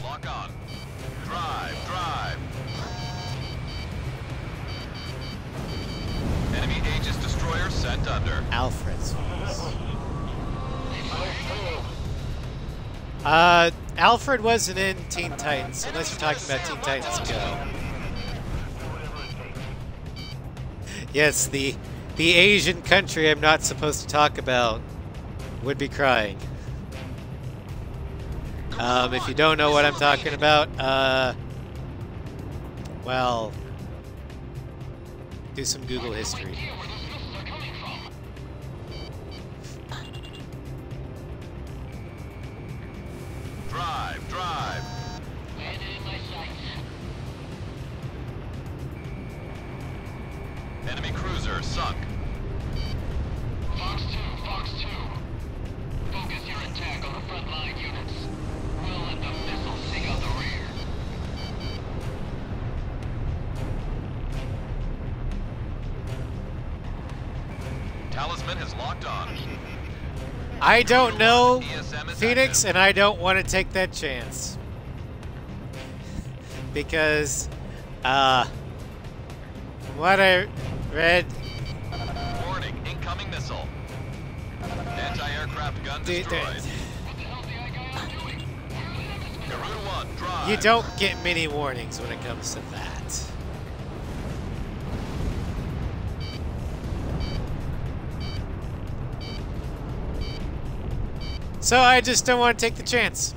Lock on. Drive, drive. Enemy Aegis destroyer sent under. Alfred's. Alfred wasn't in Teen Titans, unless you're talking about Teen Titans Go. Yes, the Asian country I'm not supposed to talk about would be crying. If you don't know what I'm talking about, well, do some Google history. Drive, drive. Enemy cruiser sunk. Fox 2, Fox 2. Focus your attack on the front line units. We'll let the missiles sing out the rear. Talisman has locked on. I don't know ESM is Phoenix, active. and I don't want to take that chance. Because, from what I read, Warning, incoming missile. Anti-aircraft gun destroyed. Garuda 1, drive. you don't get many warnings when it comes to that. So I just don't want to take the chance.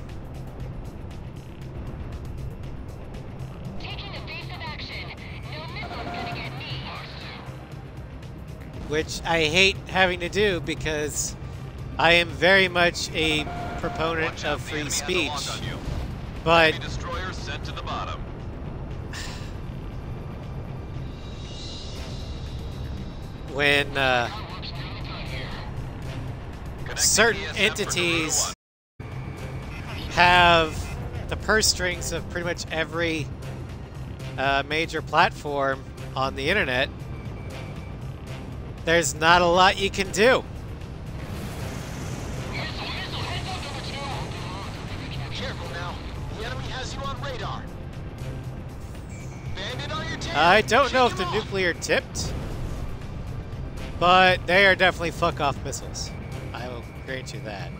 Taking evasive action. No missile's gonna get me. Which I hate having to do because I am very much a proponent Watch out, of the free enemy has a speech. lock on you. But Enemy destroyer sent to the bottom. when Connecting certain ESM for entities Garuda 1. have the purse strings of pretty much every major platform on the internet, there's not a lot you can do. Careful now. The enemy has you on radar. Bandit on your tail. I don't know if Shake the him off. nuclear tipped, but they are definitely fuck-off missiles. I will grant you that.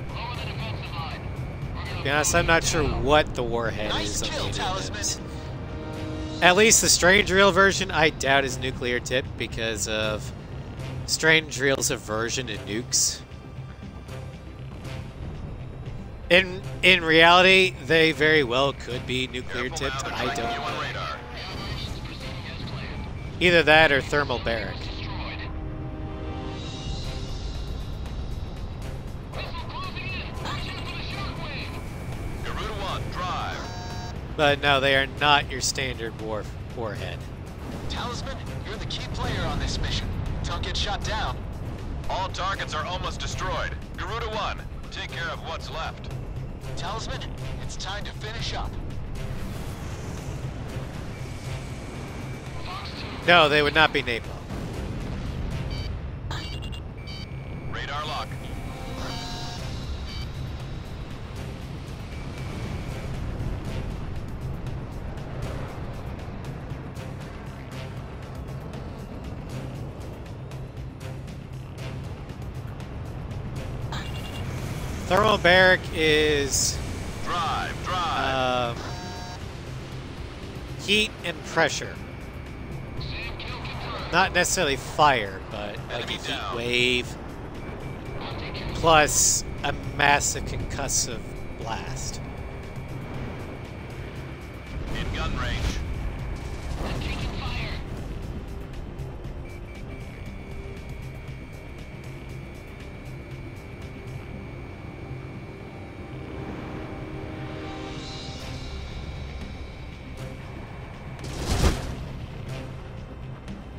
Lower the defensive line. To be honest, I'm not sure what the warhead Nice is on kill, the Talisman. Internet. At least the Strange Reel version, I doubt is nuclear tipped because of Strange Reel's aversion to nukes. In reality, they very well could be nuclear Careful tipped. now, they're I tracking don't you on know. radar. Either that or thermal barrack. But no, they are not your standard warhead. Talisman, you're the key player on this mission. Don't get shot down. All targets are almost destroyed. Garuda 1, take care of what's left. Talisman, it's time to finish up. No, they would not be napalm. Radar lock. Thermobaric is Drive. heat and pressure. Not necessarily fire, but like a Enemy heat down. wave plus a massive concussive blast. In gun range. I'm taking fire.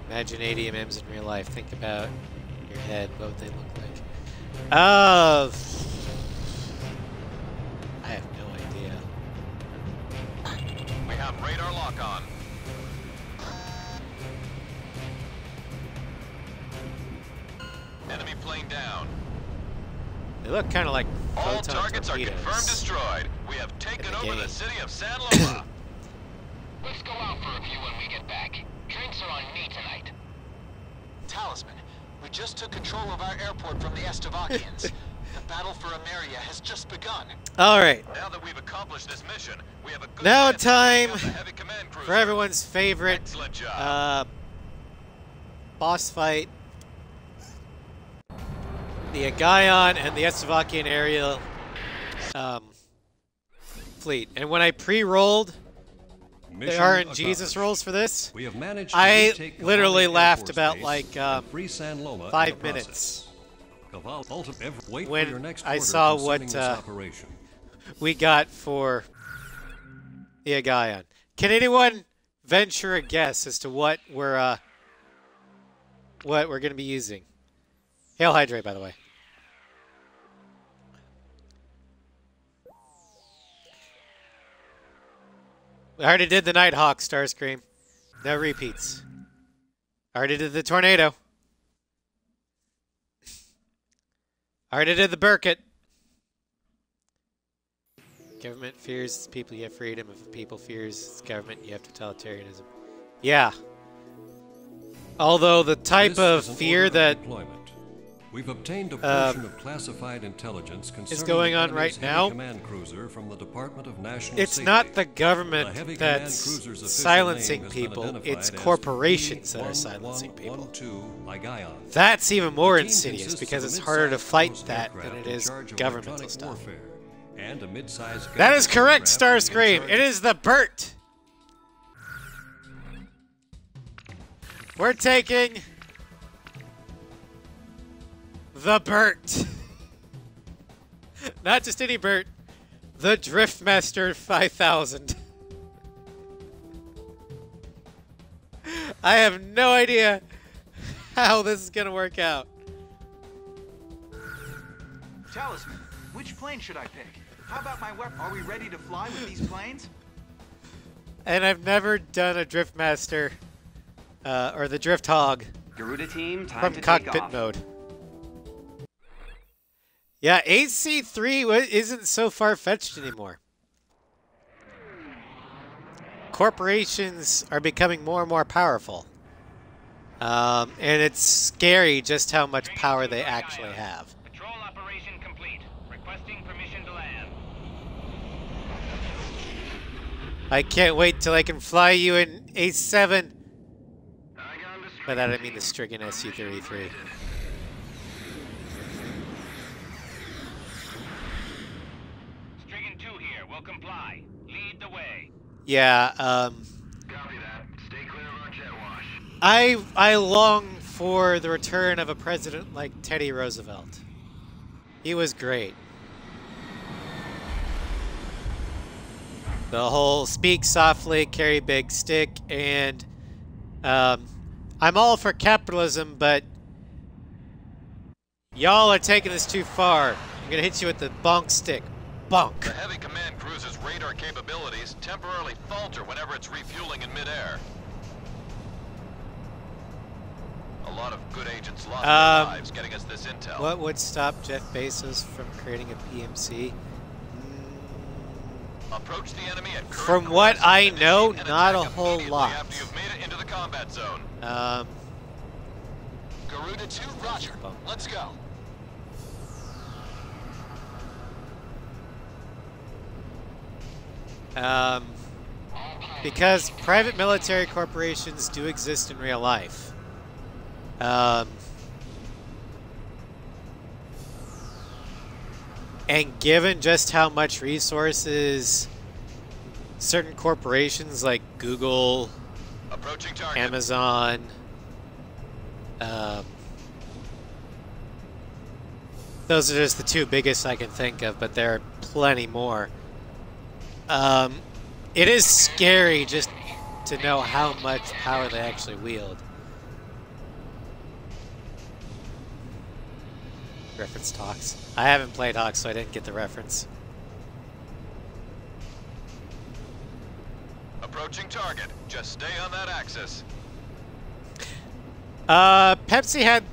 Imagine ADMMs in real life. Think about in your head what would they look like. I have no idea. We have radar lock on. Enemy plane down. They look kind of like All photon targets are torpedoes. confirmed destroyed. We have taken the over game. the city of San Loma. Let's go out for a few when we get back. Drinks are on me tonight. Talisman, we just took control of our airport from the Estevakians. The battle for Ameria has just begun. All right, Now that we've accomplished this mission, we have a good now chance of taking time out the heavy command cruiser. for everyone's favorite Excellent job. boss fight. The Agayon and the Estevakian aerial fleet. And when I pre-rolled the Mission RNGesus rolls for this, We have managed to I retake literally Cavalli Air laughed Force about Base like and free San Loma in 5 the minutes process. Wait when for your next I order saw concerning what, this operation. we got for the Agayon. Can anyone venture a guess as to what we're going to be using? Hail Hydrate, by the way. We already did the Nighthawk, Starscream. No repeats. Already did the Tornado. Already did the Burkett. Government fears its people, you have freedom. If the people fears its government, you have totalitarianism. Yeah. Although the type This of is an fear order of that deployment. We've obtained a portion of classified intelligence concerning going the on enemy's right heavy now. command cruiser from the Department of National it's Safety. not the The government heavy that's command cruiser's official silencing name has been people, identified it's as corporations that are silencing people. P1112 Agayon. That's even more The team insidious consists because of a it's harder to mid-sized fight cruise that than aircraft it in is charge of governmental electronic stuff. warfare, and a mid-sized That is guided correct, aircraft in Starscream. charge It is the Burt. We're taking the Burt. Not just any Burt. The Driftmaster 5000. I have no idea how this is going to work out. Talisman, which plane should I pick? How about my weapon? Are we ready to fly with these planes? And I've never done a Driftmaster or the Drift Hog Garuda team, time from to take cockpit off. mode. Yeah, AC3 isn't so far-fetched anymore. Corporations are becoming more and more powerful. And it's scary just how much power they actually have. Patrol operation complete. Requesting permission to land. I can't wait till I can fly you in A7. By that I mean the Strigan SU-33. Strigan 2 here. Will comply. Lead the way. Yeah, Copy that. Stay clear of our jet wash. I long for the return of a president like Teddy Roosevelt. He was great. The whole speak softly, carry big stick, and I'm all for capitalism, but y'all are taking this too far. I'm gonna hit you with the bonk stick. Bonk. The heavy command cruise's radar capabilities temporarily falter whenever it's refueling in midair. A lot of good agents lost their lives getting us this intel. What would stop Jeff Bezos from creating a PMC? Approach the enemy at current From what course I and know, initiate an not a attack whole immediately lot. after you've made it into the combat zone. Garuda 2, roger. Let's go. Because private military corporations do exist in real life. And given just how much resources certain corporations like Google, Approaching target. Amazon, those are just the two biggest I can think of, but there are plenty more. It is scary just to know how much power they actually wield. Reference to Hawks. I haven't played Hawks, so I didn't get the reference. Approaching target. Just stay on that axis. Pepsi had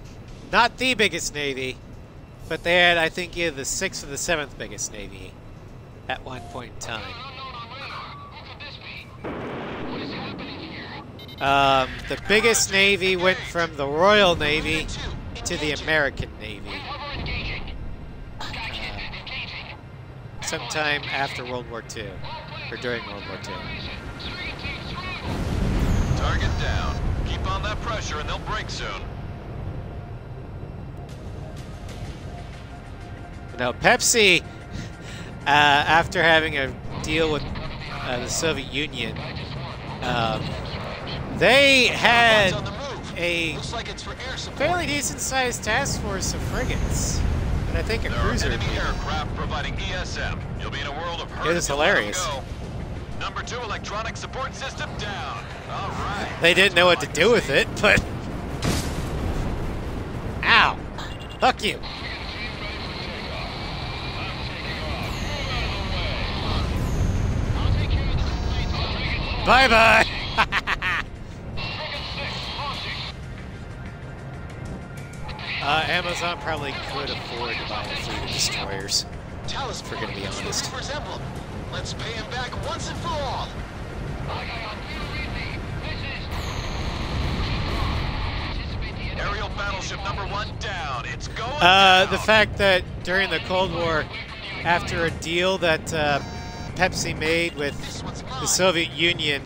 not the biggest navy, but they had, I think, either the 6th or the 7th biggest navy at one point in time. The biggest navy went from the Royal Navy to the American Navy. Sometime after World War II, or during World War II. Target down. Keep on that pressure and they'll break soon. You know, Pepsi, after having a deal with the Soviet Union, they had a fairly decent-sized task force of frigates, and I think a There are cruiser. enemy aircraft providing ESM. You'll be in a world of hurt. It was if you let 'em hilarious. go. Number 2 electronic support system down. All right. They didn't know what to do with it, but... Ow! Fuck you! Bye-bye! Amazon probably could afford to buy a fleet of destroyers. Talisman, If we're gonna be it's the honest. Reaper's emblem. Let's pay him back once and for all. Aerial battleship number 1 down. It's going The down. fact that during the Cold War, after a deal that Pepsi made with the Soviet Union,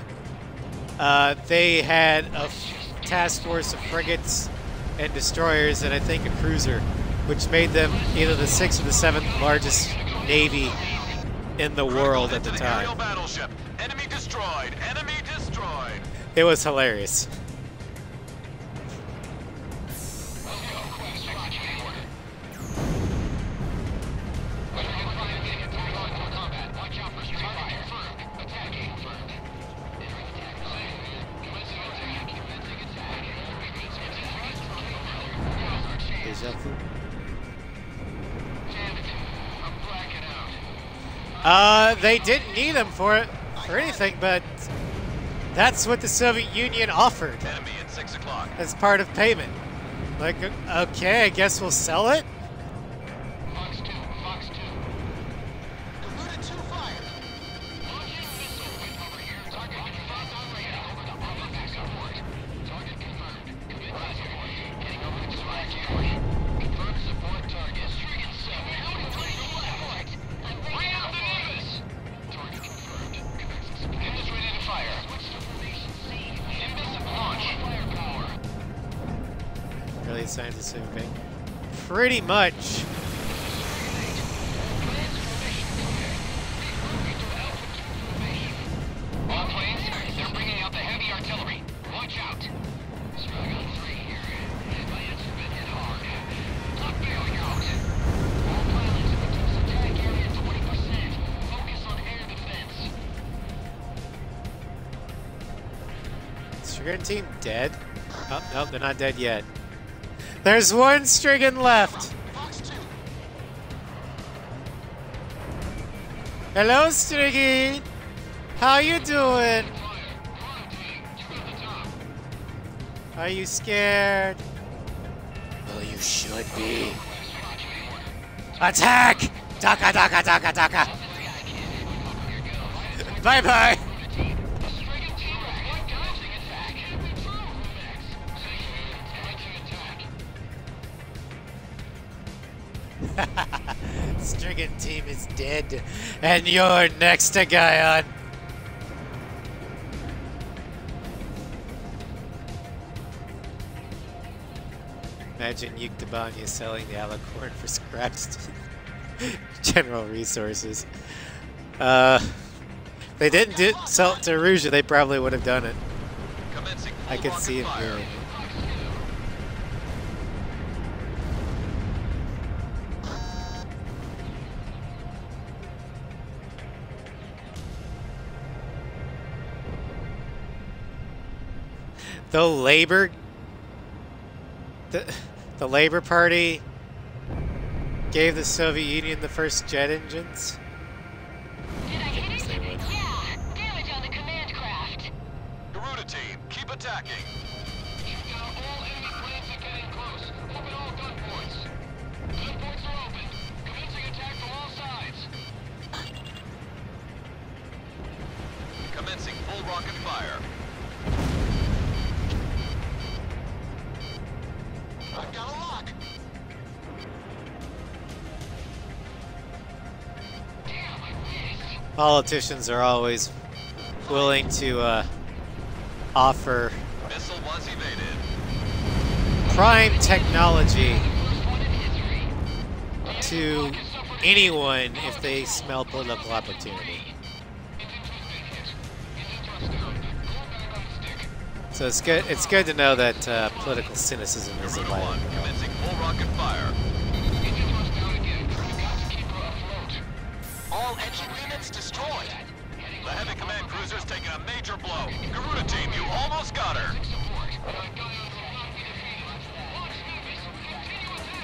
they had a task force of frigates and destroyers, and I think a cruiser, which made them either the 6th or the 7th largest navy in the world at the Critical hit to the aerial time. battleship. Enemy destroyed. Enemy destroyed. It was hilarious. Deja vu. They didn't need them for anything, but that's what the Soviet Union offered Enemy at 6 o'clock. as part of payment. Like, okay, I guess we'll sell it. Garuda 2 fired. Really signs of moving. Pretty much. All planes, they're bringing out the heavy artillery. Watch out. Stragon 3 here. Advance have been hit hard. Top failure out. All pilots, reduce attack area 20%. Focus on air defense. Strigan team dead? Oh, nope, they're not dead yet. There's one Strigan left! Fox 2. Hello, Strigan! How you doing? Are you scared? Well, you should be. Attack! Taka, taka, taka, taka! Bye-bye! Strigan team is dead, and you're next to Guyon. Imagine Yuktabanya selling the alicorn for scraps to general resources. They didn't sell it to Aruja, they probably would have done it. I could see him doing it. The Labor Party gave the Soviet Union the first jet engines. Did I hit it? Yeah, damage on the command craft. Garuda team, keep attacking. You've got all enemy planes are getting close. Open all gun ports. Gun ports are open. Commencing attack from all sides. Commencing full rocket fire. I've got a lock. Politicians are always willing to offer Missile was evaded. prime technology to anyone if they smell political opportunity. So it's good to know that political cynicism isn't Garuda 1, violent. commencing full rocket fire. All engine units destroyed. The heavy command cruiser's taking a major blow. Garuda team, you almost got her.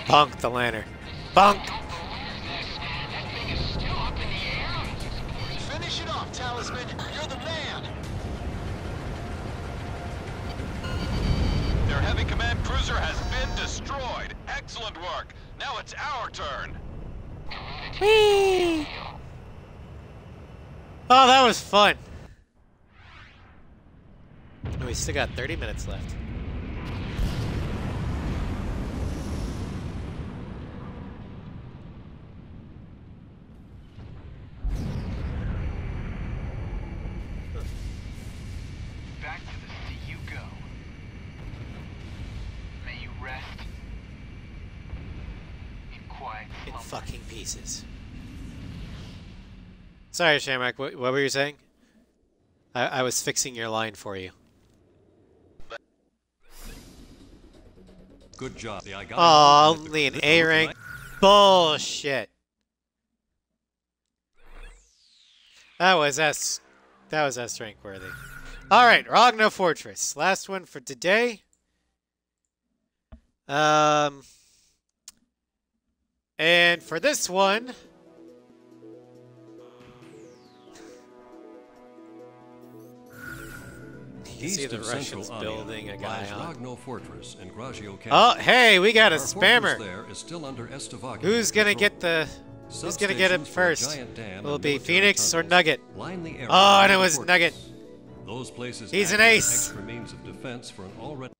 Bunk the lantern. Bunk! Finish it off, Talisman. You're the man. Their heavy command cruiser has been destroyed. Excellent work. Now it's our turn. Whee! Oh, that was fun. And we still got 30 minutes left. Back to the sea you go. May you rest in quiet In slumber. fucking pieces. Sorry, Shamrock, what were you saying? I was fixing your line for you. Good job. I got Oh, it. only an This A looks rank? like- Bullshit. That was S rank worthy. Alright, Rogno Fortress. Last one for today. And for this one, you see East the of Central Russians Anya building a guy lies on. Rogno Fortress in Gragio County. Oh, hey, we got a Our fortress spammer. there is still under Estavagian Who's gonna control. get the? Who's gonna get him Substations for a first? giant dam Will it and be military Phoenix or tunnels Nugget? line the area Oh, and around it the was fortress. Nugget. Those places He's an act as ace. extra means of defense for an already.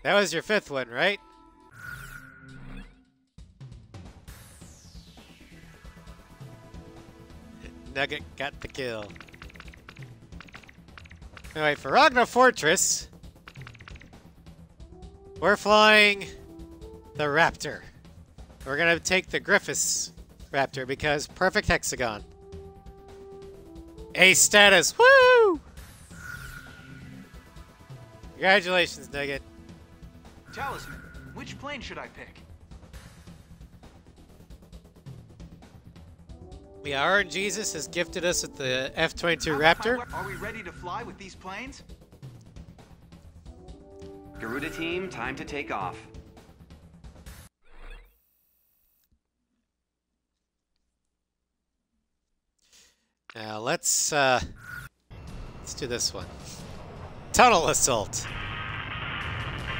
That was your fifth one, right? Nugget got the kill. Anyway, for Ragnar Fortress, we're flying the Raptor. We're gonna take the Griffiths Raptor because perfect hexagon. A status, woo! Congratulations, Nugget. Talisman, which plane should I pick? Yeah, Aaron Jesus has gifted us with the F-22 How about my Raptor. Are we ready to fly with these planes? Garuda team, time to take off. Now let's do this one. Tunnel assault.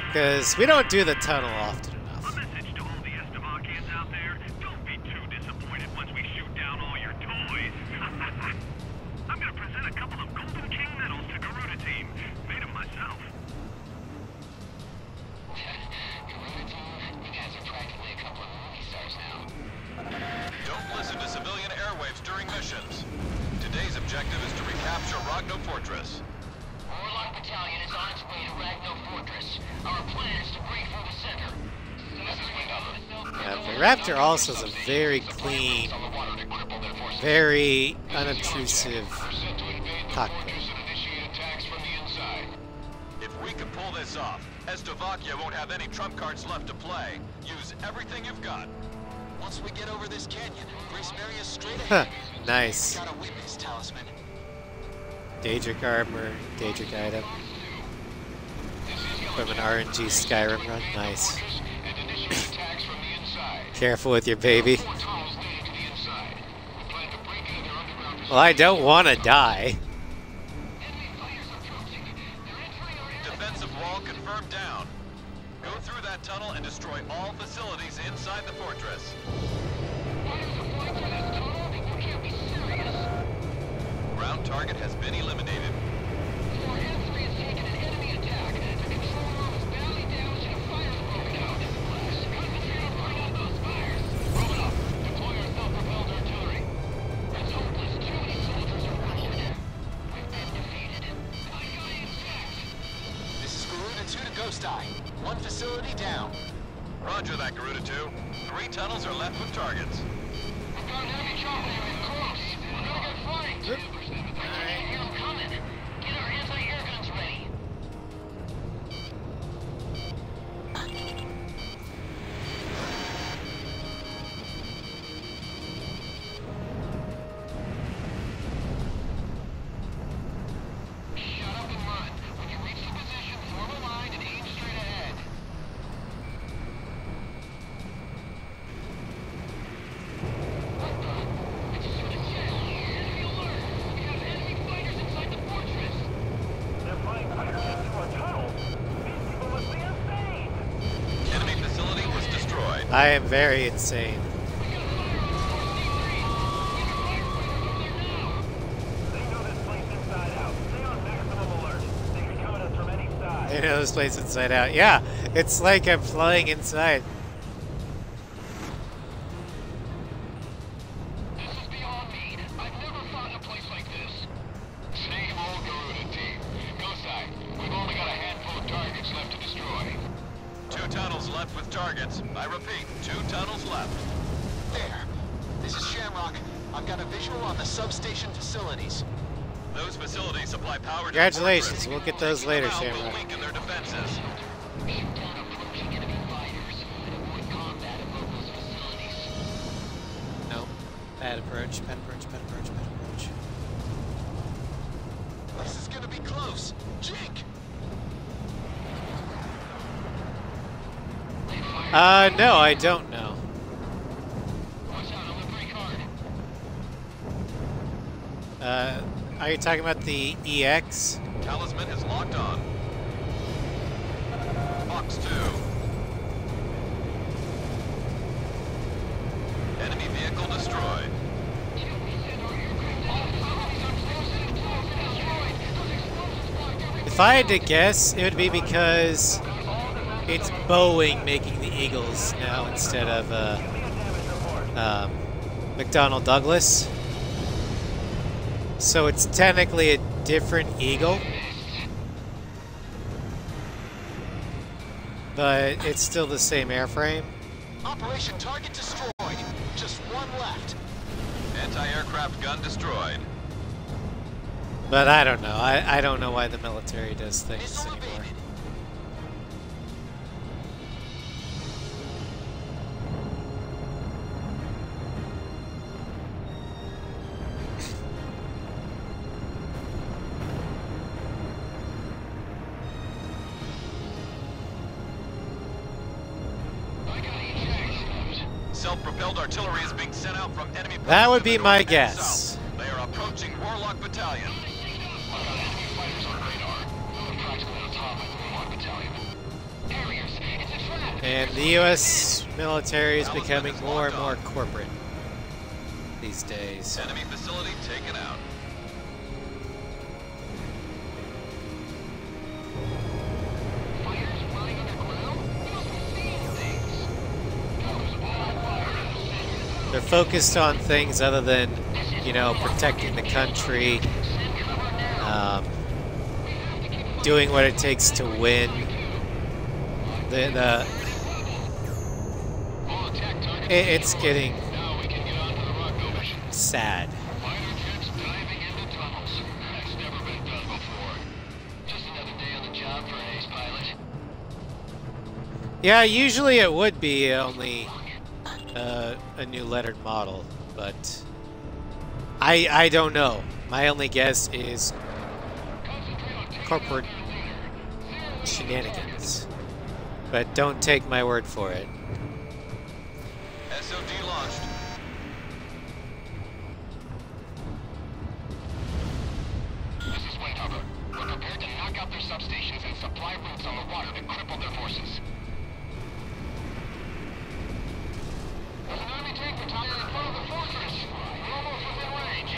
Because we don't do the tunnel often enough. A message to all the Estevakians out there: don't be too disappointed once we shoot down all your toys. I'm gonna present a couple of Golden King medals to Garuda team. Made them myself. Garuda team, you guys are practically a couple of movie stars now. Don't listen to civilian airwaves during missions. Today's objective is to recapture Ragno Fortress. Warlock Battalion is on its way to Ragno Fortress. Our plan is to break through the center. Yeah, the Raptor also is a very clean, very unobtrusive cockpit. If we can pull this off, Estevakia won't have any trump cards left to play. Use everything you've got. Once we get over this canyon, Grace Maria's straight Huh, ahead. nice. Gotta witness, Talisman. Daedric armor, Daedric item. From an RNG Skyrim run, nice. Careful with your baby. Well, I don't want to die. Defensive wall confirmed down. Go through that tunnel and destroy all facilities inside the fortress. Ground target has been eliminated. This is Garuda 2 to Ghost Eye. One facility down. Roger that, Garuda 2. 3 tunnels are left with targets. We've got an enemy chopper moving close. We're gonna get flanked. I can't hear them coming. Get our anti-air guns ready. Shut up and run. When you reach the position, form a line and aim straight ahead. What the? It's just a jet. Enemy alert. We have enemy fighters inside the fortress. They're flying fighters into a tunnel. These people must be insane. Enemy facility was destroyed. I am very insane. They know this place inside out. Stay on maximum alert. They can come at us from any side. I know this place inside out. Yeah, it's like I'm flying inside. This is beyond me. I've never fought in a place like this. Same old Garuda team. Ghost Eye, we've only got a handful of targets left to destroy. 2 tunnels left with targets. I repeat, 2 tunnels left. There. This is Shamrock. I've got a visual on the substation facilities. Those facilities supply power to Congratulations, the we'll fortress. get those Taking later, them out will Shamrock. weaken their defenses. Shoot down approaching enemy fighters and avoid combat above those facilities. No. Bad approach, bad approach, bad approach, bad approach. This is gonna be close. Jink! No, I don't know. Watch out, I'm gonna break hard. Are you talking about the EX? Talisman is locked on. Fox 2. Enemy vehicle destroyed. If I had to guess, it would be because it's Boeing making the Eagles now instead of McDonnell Douglas. So it's technically a different Eagle. But it's still the same airframe. Operation target destroyed. Just one left. Anti-aircraft gun destroyed. But I don't know. I don't know why the military does things Missile anymore. evaded. Self-propelled artillery is being sent out from enemy. That would to the be my north and guess. south. They are approaching Warlock Battalion. And the U.S. military is becoming more and more corporate these days. Enemy facility taken out. They're focused on things other than, you know, protecting the country, doing what it takes to win. It's getting sad. Yeah, usually it would be only a new lettered model, but I don't know. My only guess is corporate shenanigans, but don't take my word for it. SOD launched. This is Windhover. We're prepared to knock out their substations and supply routes on the water to cripple their forces. There's an enemy tank battalion in front of the fortress. We're almost within range.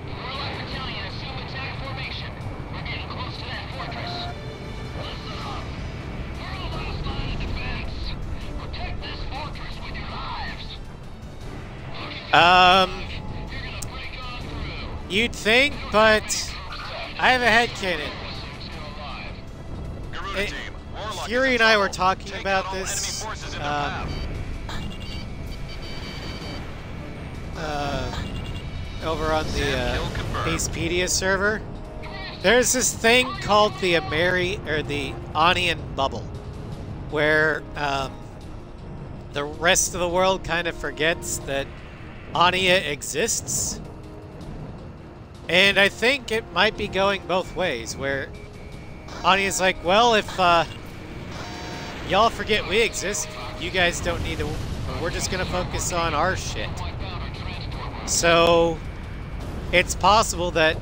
Warlock Battalion, assume attack formation. We're getting close to that fortress. Listen up. We're the last line of defense. Protect this fortress with your lives. You're gonna break on through. You'd think, but I have a headcanon. Garuda team. Warlock Fury is and I in were trouble. talking Take about out all this enemy forces in their path. over on the Basepedia server. There's this thing called the the Onion Bubble, where the rest of the world kind of forgets that Ania exists. And I think it might be going both ways, where Ania's like, well, if y'all forget we exist, you guys don't need to, we're just gonna focus on our shit. So it's possible that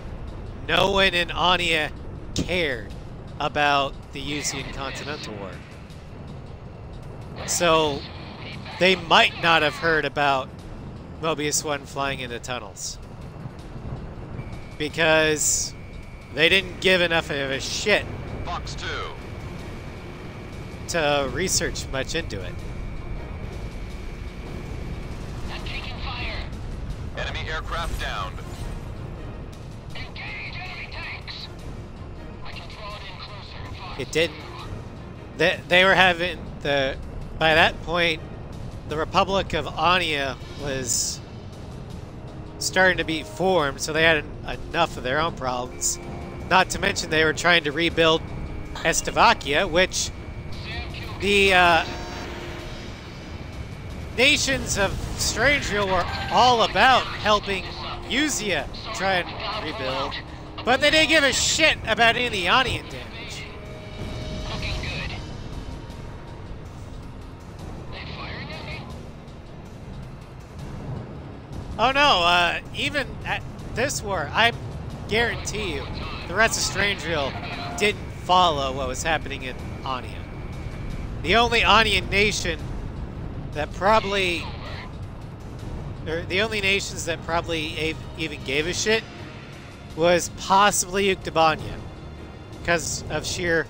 no one in Ania cared about the Usian Continental War. So they might not have heard about Mobius 1 flying into tunnels, because they didn't give enough of a shit Fox 2. to research much into it. I'm taking fire. Enemy aircraft downed. Engage enemy tanks. I can draw it in closer. It didn't. They were having the, by that point, the Republic of Ania was starting to be formed, so they had enough of their own problems. Not to mention they were trying to rebuild Estevakia, which the nations of Strangeville were all about helping Usia try and rebuild, but they didn't give a shit about any of the Onian damage. Looking good. They firing at me? Oh no, even at this war, I guarantee you, the rest of Strangeville didn't follow what was happening in Ania. The only Onian nation that probably, or the only nations that probably even gave a shit was possibly Uktabanya, because of sheer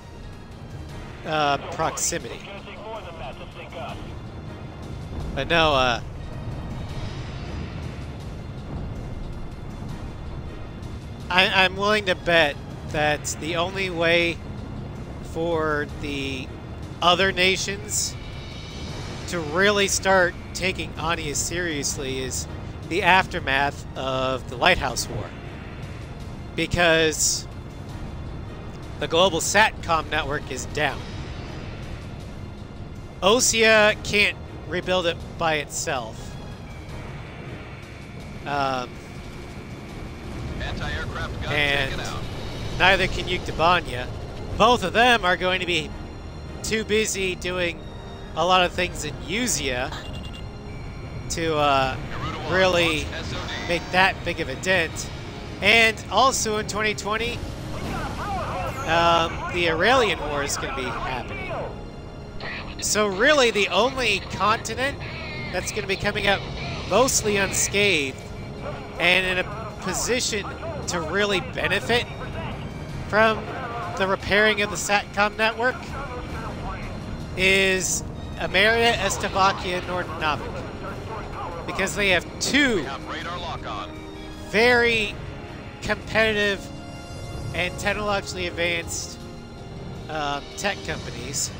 proximity. But no, I'm willing to bet that the only way for the other nations to really start taking Ania seriously is the aftermath of the Lighthouse War. Because the global SATCOM network is down. Osea can't rebuild it by itself. Anti-aircraft gun And taken out. neither can Uktabanya. Both of them are going to be too busy doing a lot of things in Usia to really make that big of a dent. And also in 2020, the Aurelian War is going to be happening. So really the only continent that's going to be coming out mostly unscathed and in a position to really benefit from the repairing of the SATCOM network is Ameria, Estevakia, and Nordnovik. Because they have two very competitive and technologically advanced tech companies.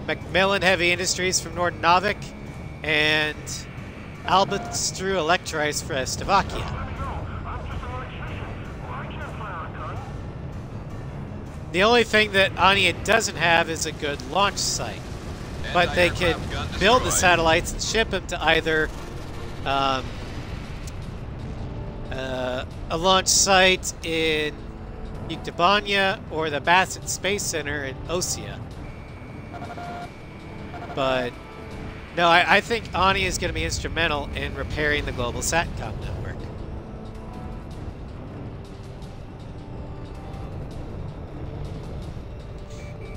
Macmillan Heavy Industries from Nordnovik and Albastru Electrice for Estevakia. The only thing that Ania doesn't have is a good launch site. But they could build the satellites and ship them to either a launch site in Yuktobanya or the Bassett Space Center in Osea. But no, I think Ania is going to be instrumental in repairing the global SATCOM network.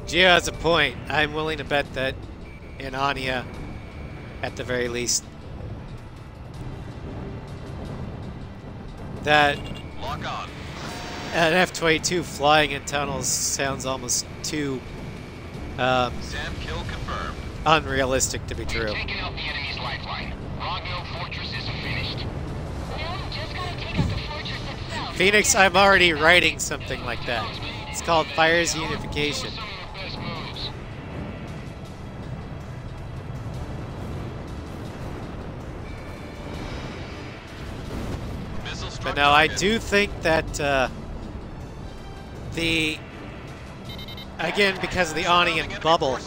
Gio has a point. I'm willing to bet that in Ania, at the very least, that an F-22 flying in tunnels sounds almost too SAM kill confirmed. unrealistic to be true. Taking out the enemy's lifeline. Rogno Fortress is finished. No, just gotta take out the fortress itself. Phoenix, I'm already writing something like that. It's called Fire's Unification. But no, I do think that again, because of the Anian bubble,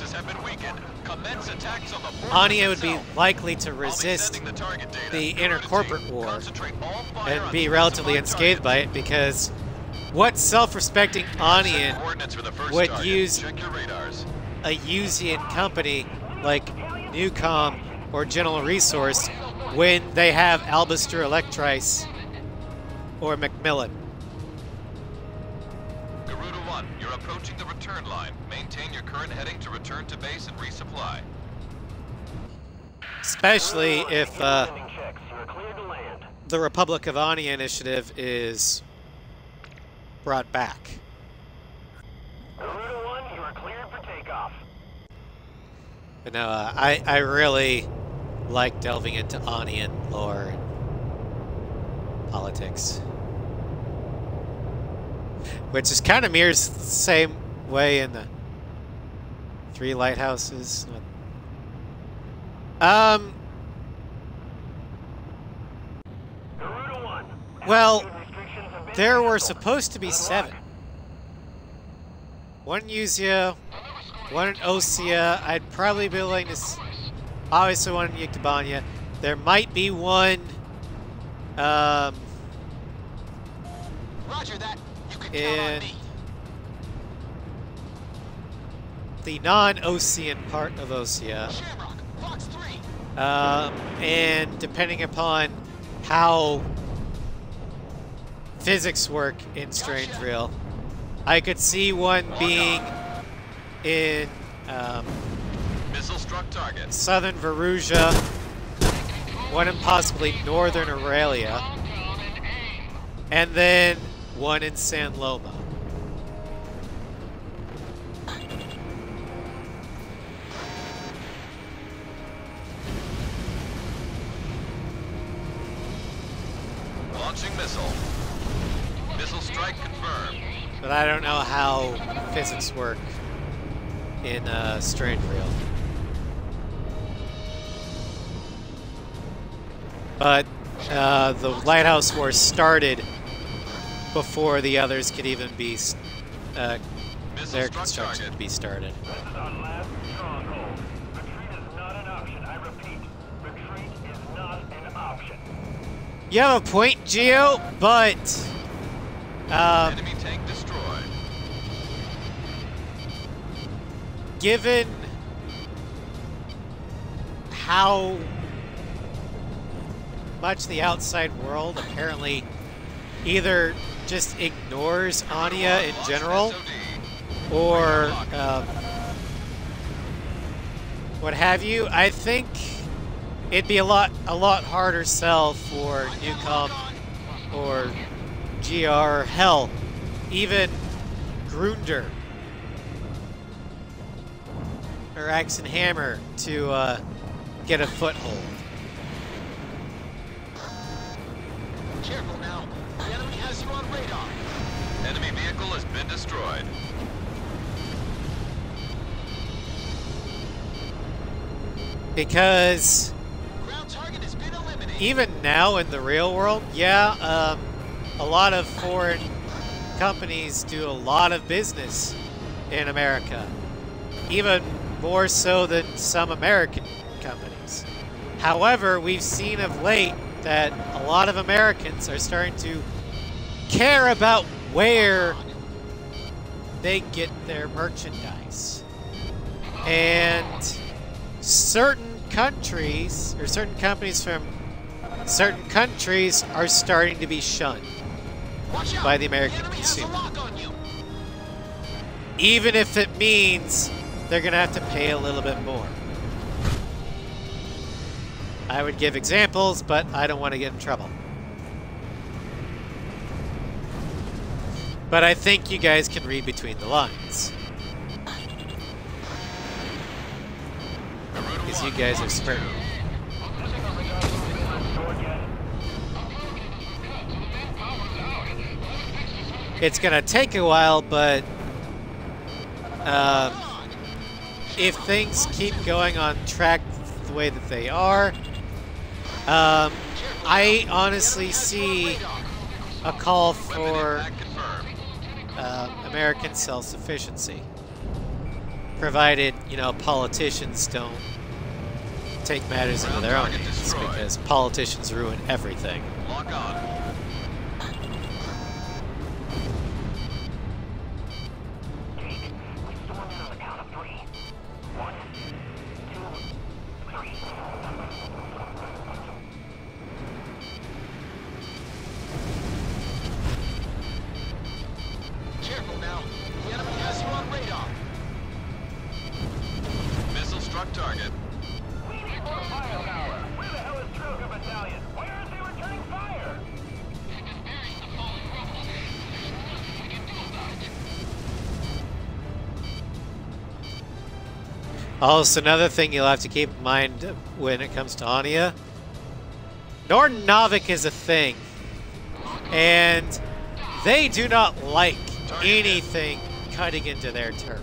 Ania would be likely to resist the intercorporate war and be relatively unscathed by it, because what self-respecting Anian would use a Usean company like Newcom or General Resource when they have Albastru Electrice or Macmillan? Garuda 1, you're approaching the return line. Maintain your current heading to return to base and resupply. Especially if the Republic of Ania initiative is brought back. Garuda 1, you are cleared for takeoff. But no, I really like delving into Anian lore and politics. Which is kind of mirrors the same way in the Three Lighthouses. Well, there were supposed to be 7. One in Usea, one in Osea. I'd probably be willing to... Obviously one in Yuktobanya. There might be one... Roger that. You can count on in me. the non-Ocean part of Osea. Shamrock, Fox 3. And depending upon how physics work in Strange Real, I could see one being in Missile struck target. southern Verusia, one in possibly northern Aurelia, and then one in San Loma. Launching missile. Missile strike confirmed. But I don't know how physics work in Strange Real. But the Lighthouse War started before the others could even be their construction could be started. This is our last stronghold. Retreat is not an option. I repeat, retreat is not an option. You have a point, Geo, but Enemy tank destroyed. given how much the outside world apparently either just ignores Anya in general, or what have you. I think it'd be a lot harder sell for Newcomb or GR, hell, even Grunder or Axe and Hammer to get a foothold. Careful now. The enemy has you on radar. Enemy vehicle has been destroyed. Because Ground target has been eliminated. even now in the real world, yeah, a lot of foreign companies do a lot of business in America, even more so than some American companies. However, we've seen of late that a lot of Americans are starting to care about where they get their merchandise. And certain countries, or certain companies from certain countries, are starting to be shunned Watch out. by the American enemy has a consumer. lock on you. Even if it means they're going to have to pay a little bit more. I would give examples, but I don't want to get in trouble. But I think you guys can read between the lines. Because you guys are smart. It's going to take a while, but if things keep going on track the way that they are, I honestly see a call for American self-sufficiency, provided, you know, politicians don't take matters into their own hands, because politicians ruin everything. Lock on. Careful now. The enemy has you on radar. Missile struck target. We need more firepower. Where the hell is Stroker Battalion? Why aren't they returning fire? Also, another thing you'll have to keep in mind when it comes to Anya, Norton Novik is a thing, and they do not like anything cutting into their turf.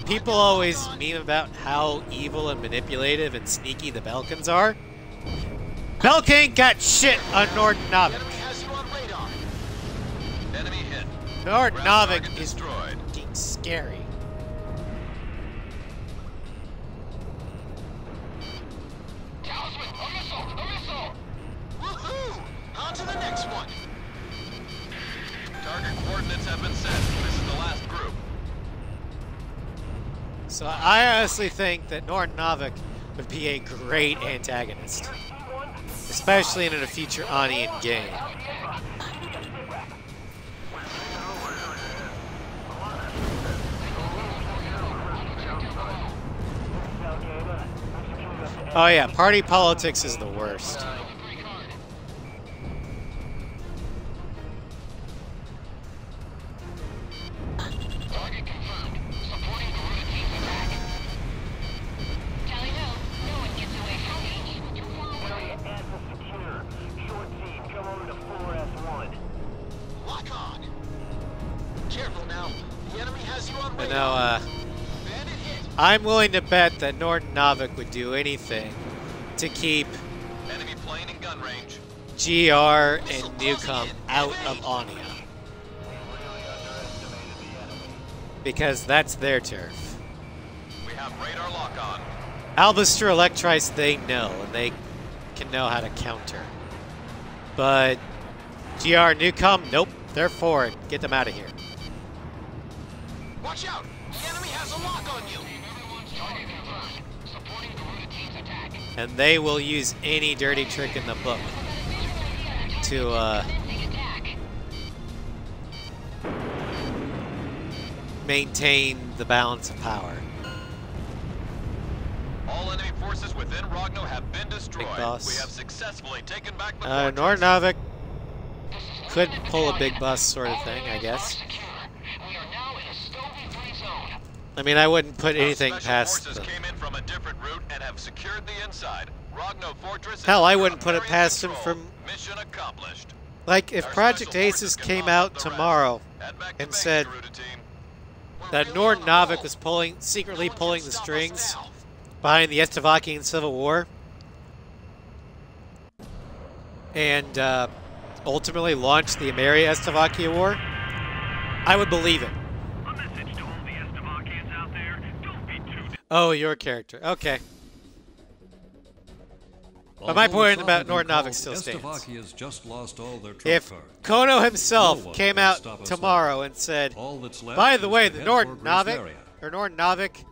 People always meme about how evil and manipulative and sneaky the Belkans are. Belk ain't got shit on Norton Novik. Enemy has you on radar. Enemy hit. Norton Ground Novik target is destroyed. fucking scary. Talisman, a missile! A missile! Woohoo! On to the next one. Target coordinates have been set. This is the last group. So I honestly think that Norton Novik would be a great antagonist, especially in a future Onion game. Oh yeah, party politics is the worst. Target confirmed. Supporting Garuda team's attack. Tally ho. No one gets away from me. You're far away. Area S is secure. Short team, come over to 4S1. Lock on. Careful now. The enemy has you on But radar. no, Bandit hit. I'm willing to bet that Norton Novik would do anything to keep Enemy plane in gun range. GR and Newcomb out of Anya. Because that's their turf. We have radar lock on. Albustra Electrice, they know, and they can know how to counter. But GR Newcomb, nope, they're forward. Get them out of here. Watch out. The enemy has a lock on you. Everyone's target confirmed. Supporting Garuda team's attack. And they will use any dirty trick in the book to maintain the balance of power. All enemy forces within Rogno have been destroyed. Big boss. We have successfully taken back the fortress. Nordnovik could pull a big bus sort of thing, I guess. I mean, I wouldn't put anything past them. Came in from a different route and have secured the inside. Rogno Fortress Hell, I wouldn't put it past them from... Mission accomplished. Like, if Project Aces came out tomorrow and said that Nordnovik was secretly pulling the strings behind the Estevakian Civil War and ultimately launched the Ameria-Estevakia War, I would believe it. A message to all the Estevakians out there, don't be too... Oh, your character. Okay. But my point about Nordnovik still stands. Estevakia's just lost all their trump If cards. Kono himself No one came can out stop us tomorrow and said, All that's left by the is way, to the head toward Nordnovik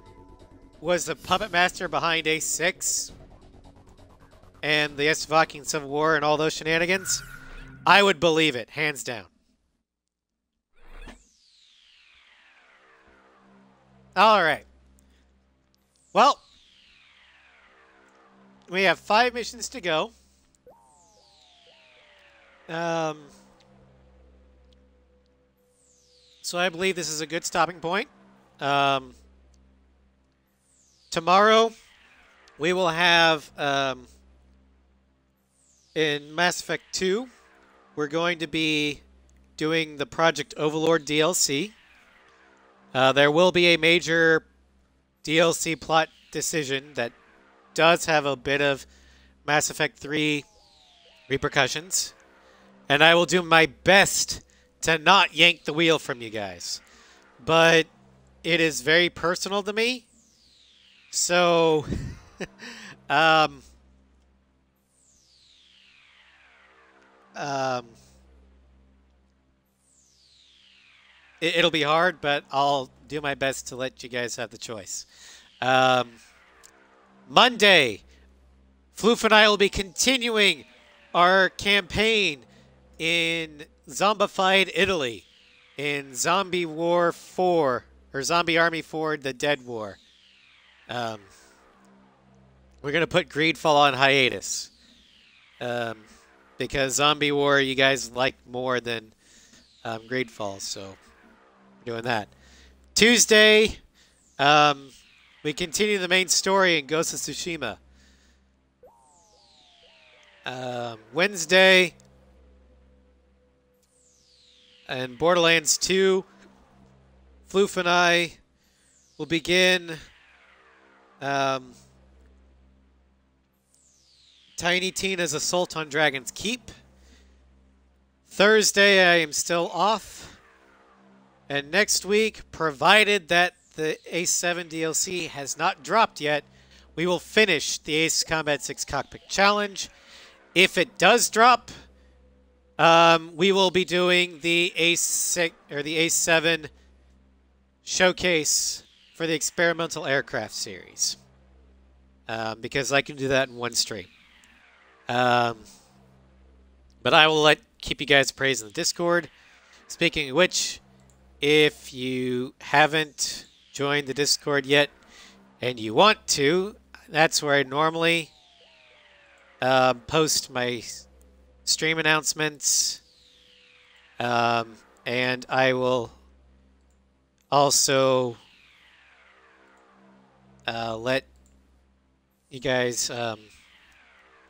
was the puppet master behind A6 and the Estevakian Civil War and all those shenanigans, I would believe it, hands down. All right. Well, we have 5 missions to go. So I believe this is a good stopping point. Tomorrow, we will have, in Mass Effect 2, we're going to be doing the Project Overlord DLC. There will be a major DLC plot decision that does have a bit of Mass Effect 3 repercussions. And I will do my best to not yank the wheel from you guys. But it is very personal to me. So, it'll be hard, but I'll do my best to let you guys have the choice. Monday, Floof and I will be continuing our campaign in zombified Italy in Zombie War 4, or Zombie Army 4, The Dead War. We're going to put Greedfall on hiatus. Because Zombie War you guys like more than Greedfall, so we're doing that. Tuesday, we continue the main story in Ghost of Tsushima. Wednesday, and Borderlands 2, Floof and I will begin Tiny Tina's Assault on Dragon's Keep. Thursday, I am still off. And next week, provided that the Ace 7 DLC has not dropped yet, we will finish the Ace Combat 6 Cockpit Challenge. If it does drop, we will be doing the Ace 6 or the Ace 7 showcase for the Experimental Aircraft series, because I can do that in one stream. But I will keep you guys appraised in the Discord. Speaking of which, if you haven't joined the Discord yet and you want to, that's where I normally post my stream announcements, and I will also let you guys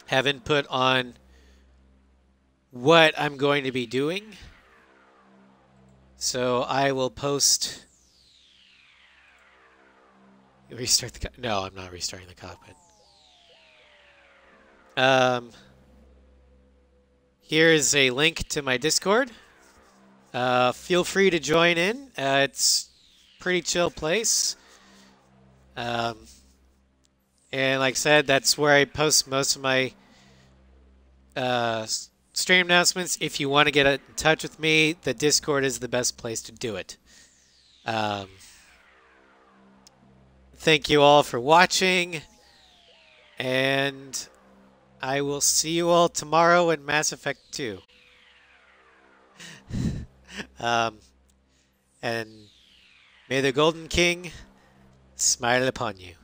have input on what I'm going to be doing. So I will post... Restart the... No, I'm not restarting the cockpit. Here's a link to my Discord. Feel free to join in. It's a pretty chill place. And like I said, that's where I post most of my stream announcements. If you want to get in touch with me, the Discord is the best place to do it. Thank you all for watching. And I will see you all tomorrow in Mass Effect 2. And may the Golden King smile upon you.